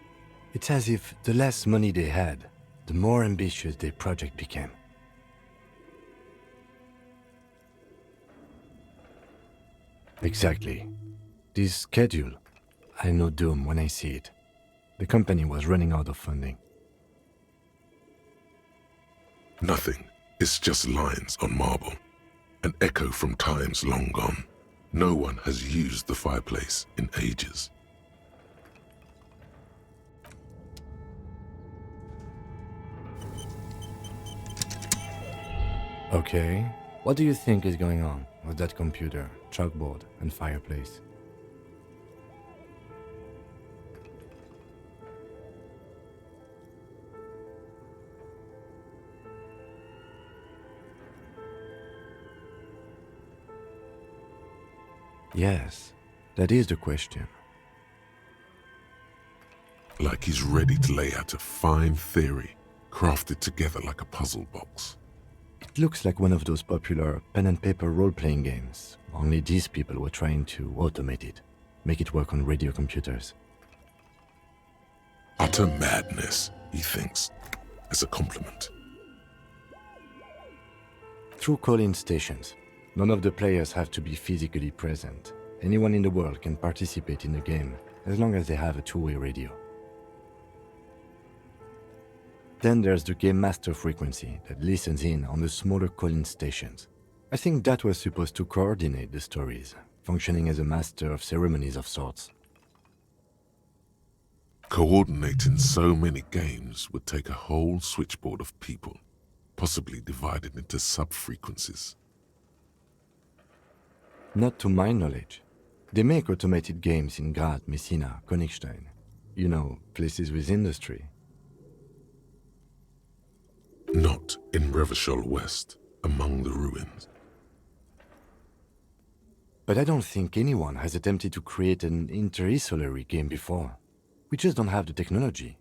it's as if the less money they had, the more ambitious their project became. Exactly. This schedule, I know doom when I see it. The company was running out of funding. Nothing. It's just lines on marble. An echo from times long gone. No one has used the fireplace in ages. Okay, what do you think is going on with that computer, chalkboard, and fireplace? Yes, that is the question. Like he's ready to lay out a fine theory, crafted together like a puzzle box. It looks like one of those popular pen and paper role-playing games, only these people were trying to automate it, make it work on radio computers. Utter madness, he thinks, as a compliment. Through call-in stations, none of the players have to be physically present. Anyone in the world can participate in the game, as long as they have a two-way radio. Then there's the Game Master Frequency that listens in on the smaller call-in stations. I think that was supposed to coordinate the stories, functioning as a master of ceremonies of sorts. Coordinating so many games would take a whole switchboard of people, possibly divided into sub-frequencies. Not to my knowledge. They make automated games in Graz, Messina, Königstein. You know, places with industry. Not in Revachol West, among the ruins. But I don't think anyone has attempted to create an interinsulary game before. We just don't have the technology.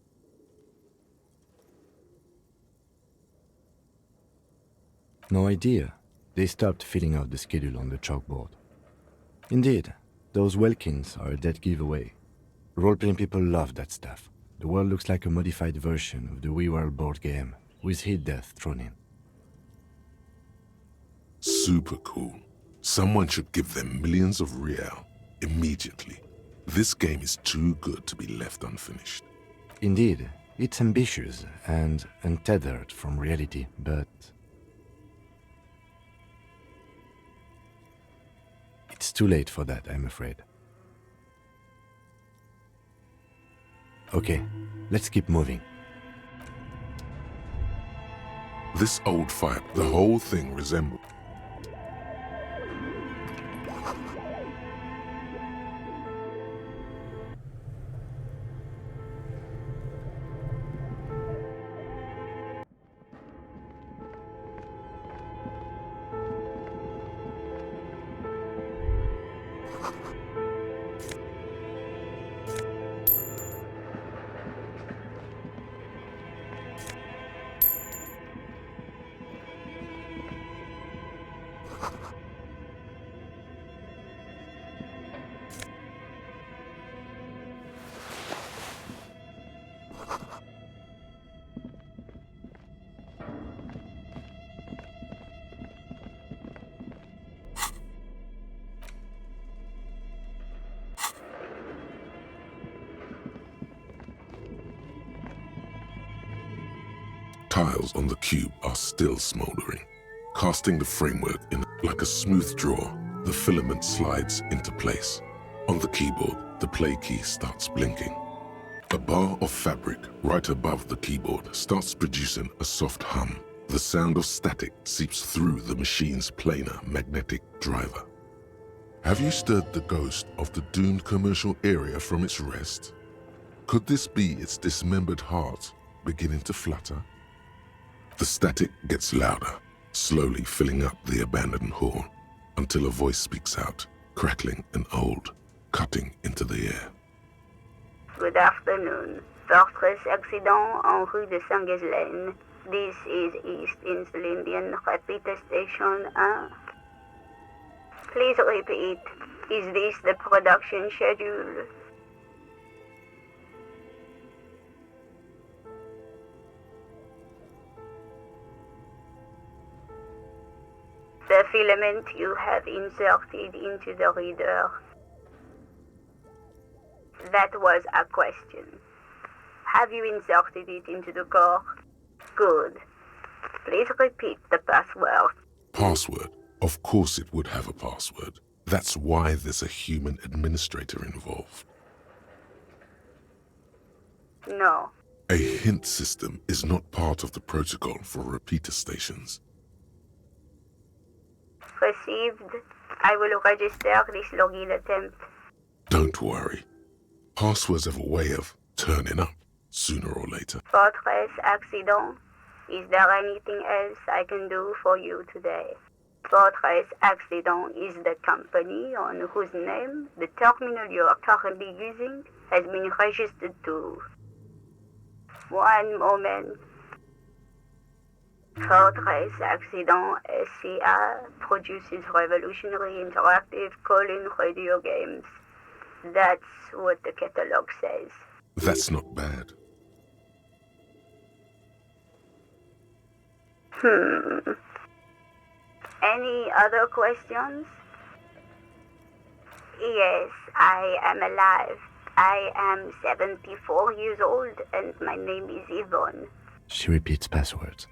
No idea. They stopped filling out the schedule on the chalkboard. Indeed, those Welkins are a dead giveaway. Role-playing people love that stuff. The world looks like a modified version of the WeWorld board game, with hit death thrown in. Super cool. Someone should give them millions of real immediately. This game is too good to be left unfinished. Indeed, it's ambitious and untethered from reality, but it's too late for that, I'm afraid. Okay, let's keep moving. This old fire, the whole thing resembles. Tiles on the cube are still smoldering. Casting the framework in like a smooth draw, the filament slides into place. On the keyboard, the play key starts blinking. A bar of fabric right above the keyboard starts producing a soft hum. The sound of static seeps through the machine's planar magnetic driver. Have you stirred the ghost of the doomed commercial area from its rest? Could this be its dismembered heart beginning to flutter? The static gets louder, slowly filling up the abandoned hall, until a voice speaks out, crackling and old, cutting into the air. Good afternoon. Fortress accident en rue de Saint-Ghislaine. This is East Insulindian Repeater Station 1. Please repeat. Is this the production schedule? The filament you have inserted into the reader. That was a question. Have you inserted it into the core? Good. Please repeat the password. Password? Of course it would have a password. That's why there's a human administrator involved. No. A hint system is not part of the protocol for repeater stations. Received. I will register this login attempt. Don't worry. Passwords have a way of turning up sooner or later. Fortress accident. Is there anything else I can do for you today? Fortress Accident is the company on whose name the terminal you are currently using has been registered to. One moment. Fortress Accident SCA produces revolutionary interactive call-in radio games. That's what the catalog says. That's not bad. Any other questions? Yes, I am alive. I am 74 years old and my name is Yvonne. She repeats passwords.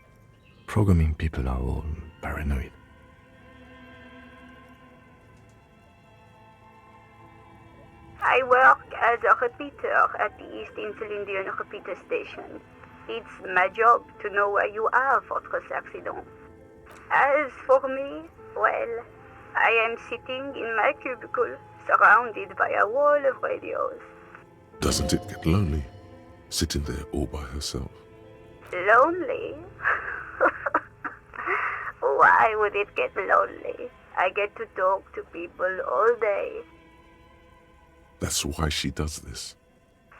Programming people are all paranoid. I work as a repeater at the East Insulindian Repeater Station. It's my job to know where you are, Fortress Accident. As for me, well, I am sitting in my cubicle, surrounded by a wall of radios. Doesn't it get lonely, sitting there all by herself? Lonely? Why would it get lonely? I get to talk to people all day. That's why she does this.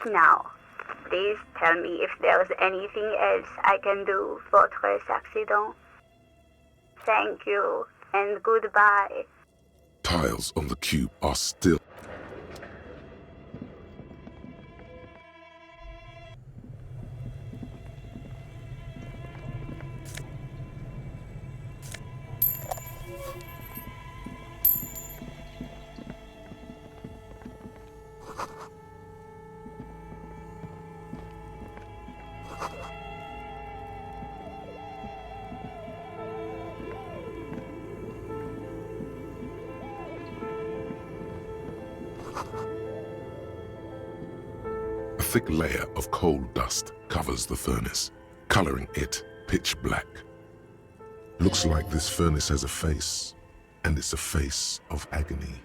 Now, please tell me if there's anything else I can do, Fortress Accident. Thank you, and goodbye. Tiles on the cube are still... A thick layer of coal dust covers the furnace, coloring it pitch black. Looks like this furnace has a face, and it's a face of agony.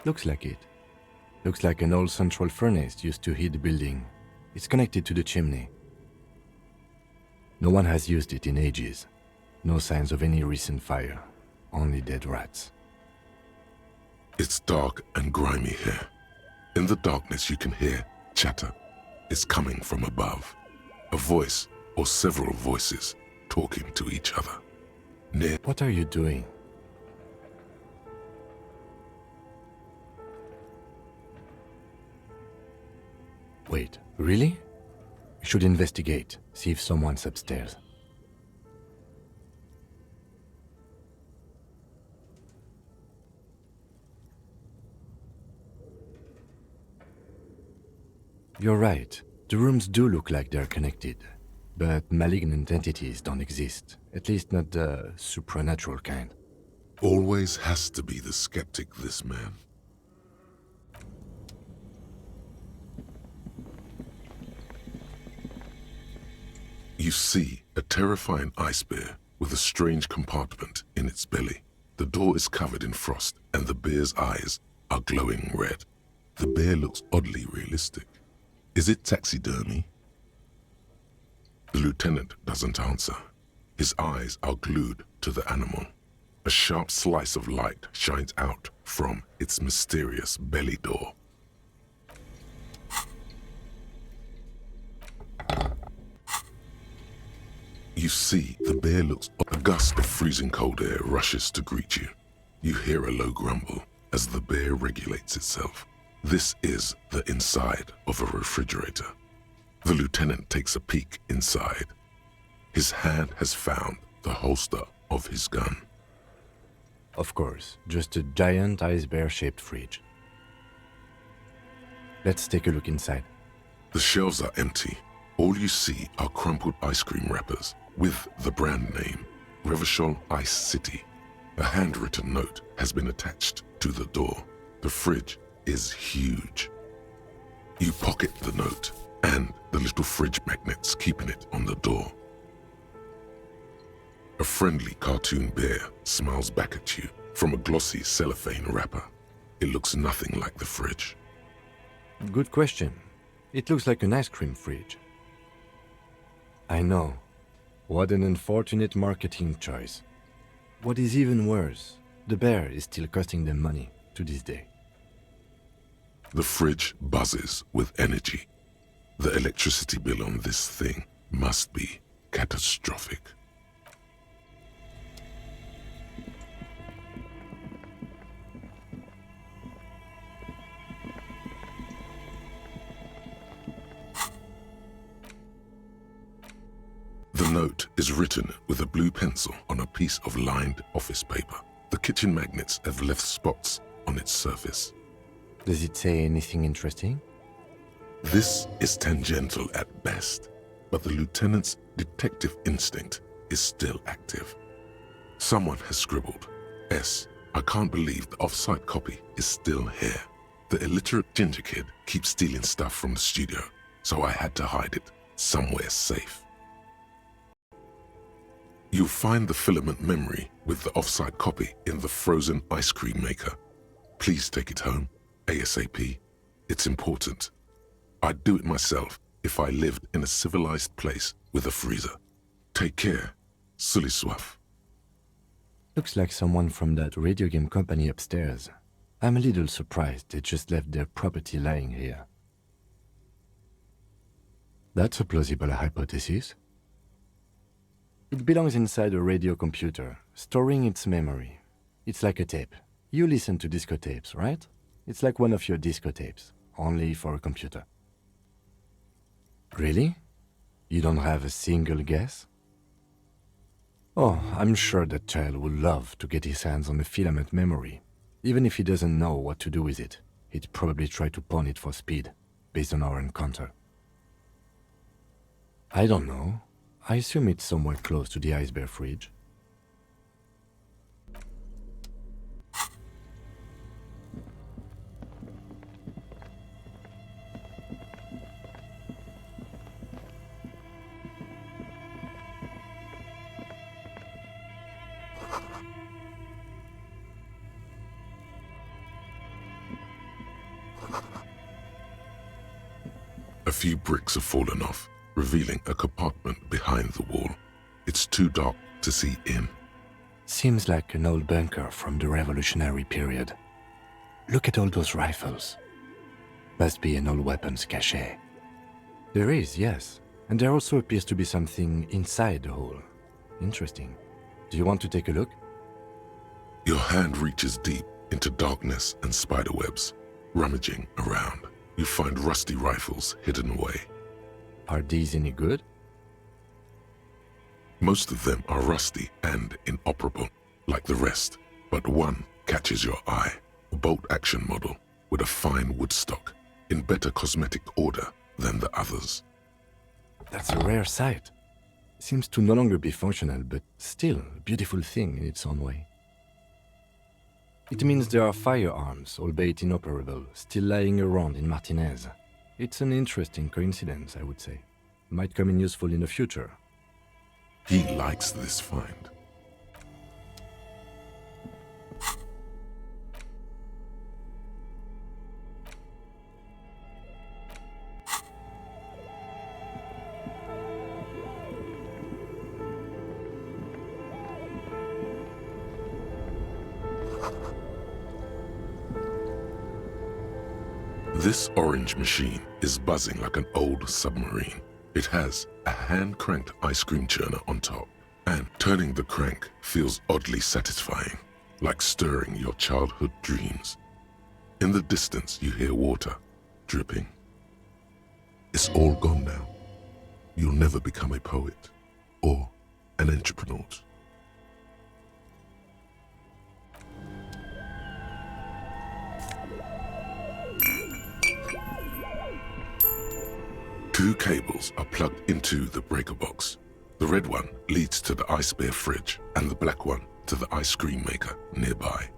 Looks like it. Looks like an old central furnace used to heat the building. It's connected to the chimney. No one has used it in ages. No signs of any recent fire. Only dead rats. It's dark and grimy here. In the darkness you can hear chatter. It's coming from above. A voice or several voices talking to each other. Near. What are you doing? Wait, really? We should investigate, see if someone's upstairs. You're right. The rooms do look like they're connected. But malignant entities don't exist, at least not the supernatural kind. Always has to be the skeptic, this man. You see a terrifying ice bear with a strange compartment in its belly. The door is covered in frost and the bear's eyes are glowing red. The bear looks oddly realistic. Is it taxidermy? The lieutenant doesn't answer. His eyes are glued to the animal. A sharp slice of light shines out from its mysterious belly door. You see, the bear looks. A gust of freezing cold air rushes to greet you. You hear a low grumble as the bear regulates itself. This is the inside of a refrigerator. The lieutenant takes a peek inside. His hand has found the holster of his gun. Of course, just a giant ice bear-shaped fridge. Let's take a look inside. The shelves are empty. All you see are crumpled ice cream wrappers with the brand name, Revachol Ice City. A handwritten note has been attached to the door. The fridge is huge. You pocket the note and the little fridge magnets keeping it on the door. A friendly cartoon bear smiles back at you from a glossy cellophane wrapper. It looks nothing like the fridge. Good question. It looks like an ice cream fridge. I know. What an unfortunate marketing choice. What is even worse, the bear is still costing them money to this day. The fridge buzzes with energy. The electricity bill on this thing must be catastrophic. The note is written with a blue pencil on a piece of lined office paper. The kitchen magnets have left spots on its surface. Does it say anything interesting? This is tangential at best, but the lieutenant's detective instinct is still active. Someone has scribbled, S. I can't believe the off-site copy is still here. The illiterate ginger kid keeps stealing stuff from the studio, so I had to hide it somewhere safe. You'll find the filament memory with the off-site copy in the frozen ice cream maker. Please take it home, ASAP. It's important. I'd do it myself if I lived in a civilized place with a freezer. Take care. Sully soif. Looks like someone from that radio game company upstairs. I'm a little surprised they just left their property lying here. That's a plausible hypothesis. It belongs inside a radio computer, storing its memory. It's like a tape. You listen to disco tapes, right? It's like one of your disco tapes, only for a computer. Really? You don't have a single guess? Oh, I'm sure that child would love to get his hands on a filament memory. Even if he doesn't know what to do with it, he'd probably try to pawn it for speed, based on our encounter. I don't know. I assume it's somewhere close to the ice bear fridge. A few bricks have fallen off, revealing a compartment behind the wall. It's too dark to see in. Seems like an old bunker from the revolutionary period. Look at all those rifles. Must be an old weapons cache. There is, yes. And there also appears to be something inside the hole. Interesting. Do you want to take a look? Your hand reaches deep into darkness and spiderwebs. Rummaging around, you find rusty rifles hidden away. Are these any good? Most of them are rusty and inoperable, like the rest, but one catches your eye. A bolt-action model with a fine wood stock, in better cosmetic order than the others. That's a rare sight. seems to no longer be functional, but still a beautiful thing in its own way. It means there are firearms, albeit inoperable, still lying around in Martinez. It's an interesting coincidence, I would say. Might come in useful in the future. He likes this find. This orange machine is buzzing like an old submarine. It has a hand-cranked ice cream churner on top, and turning the crank feels oddly satisfying, like stirring your childhood dreams. In the distance, you hear water dripping. It's all gone now. You'll never become a poet or an entrepreneur. Two cables are plugged into the breaker box. The red one leads to the ice bear fridge and the black one to the ice cream maker nearby.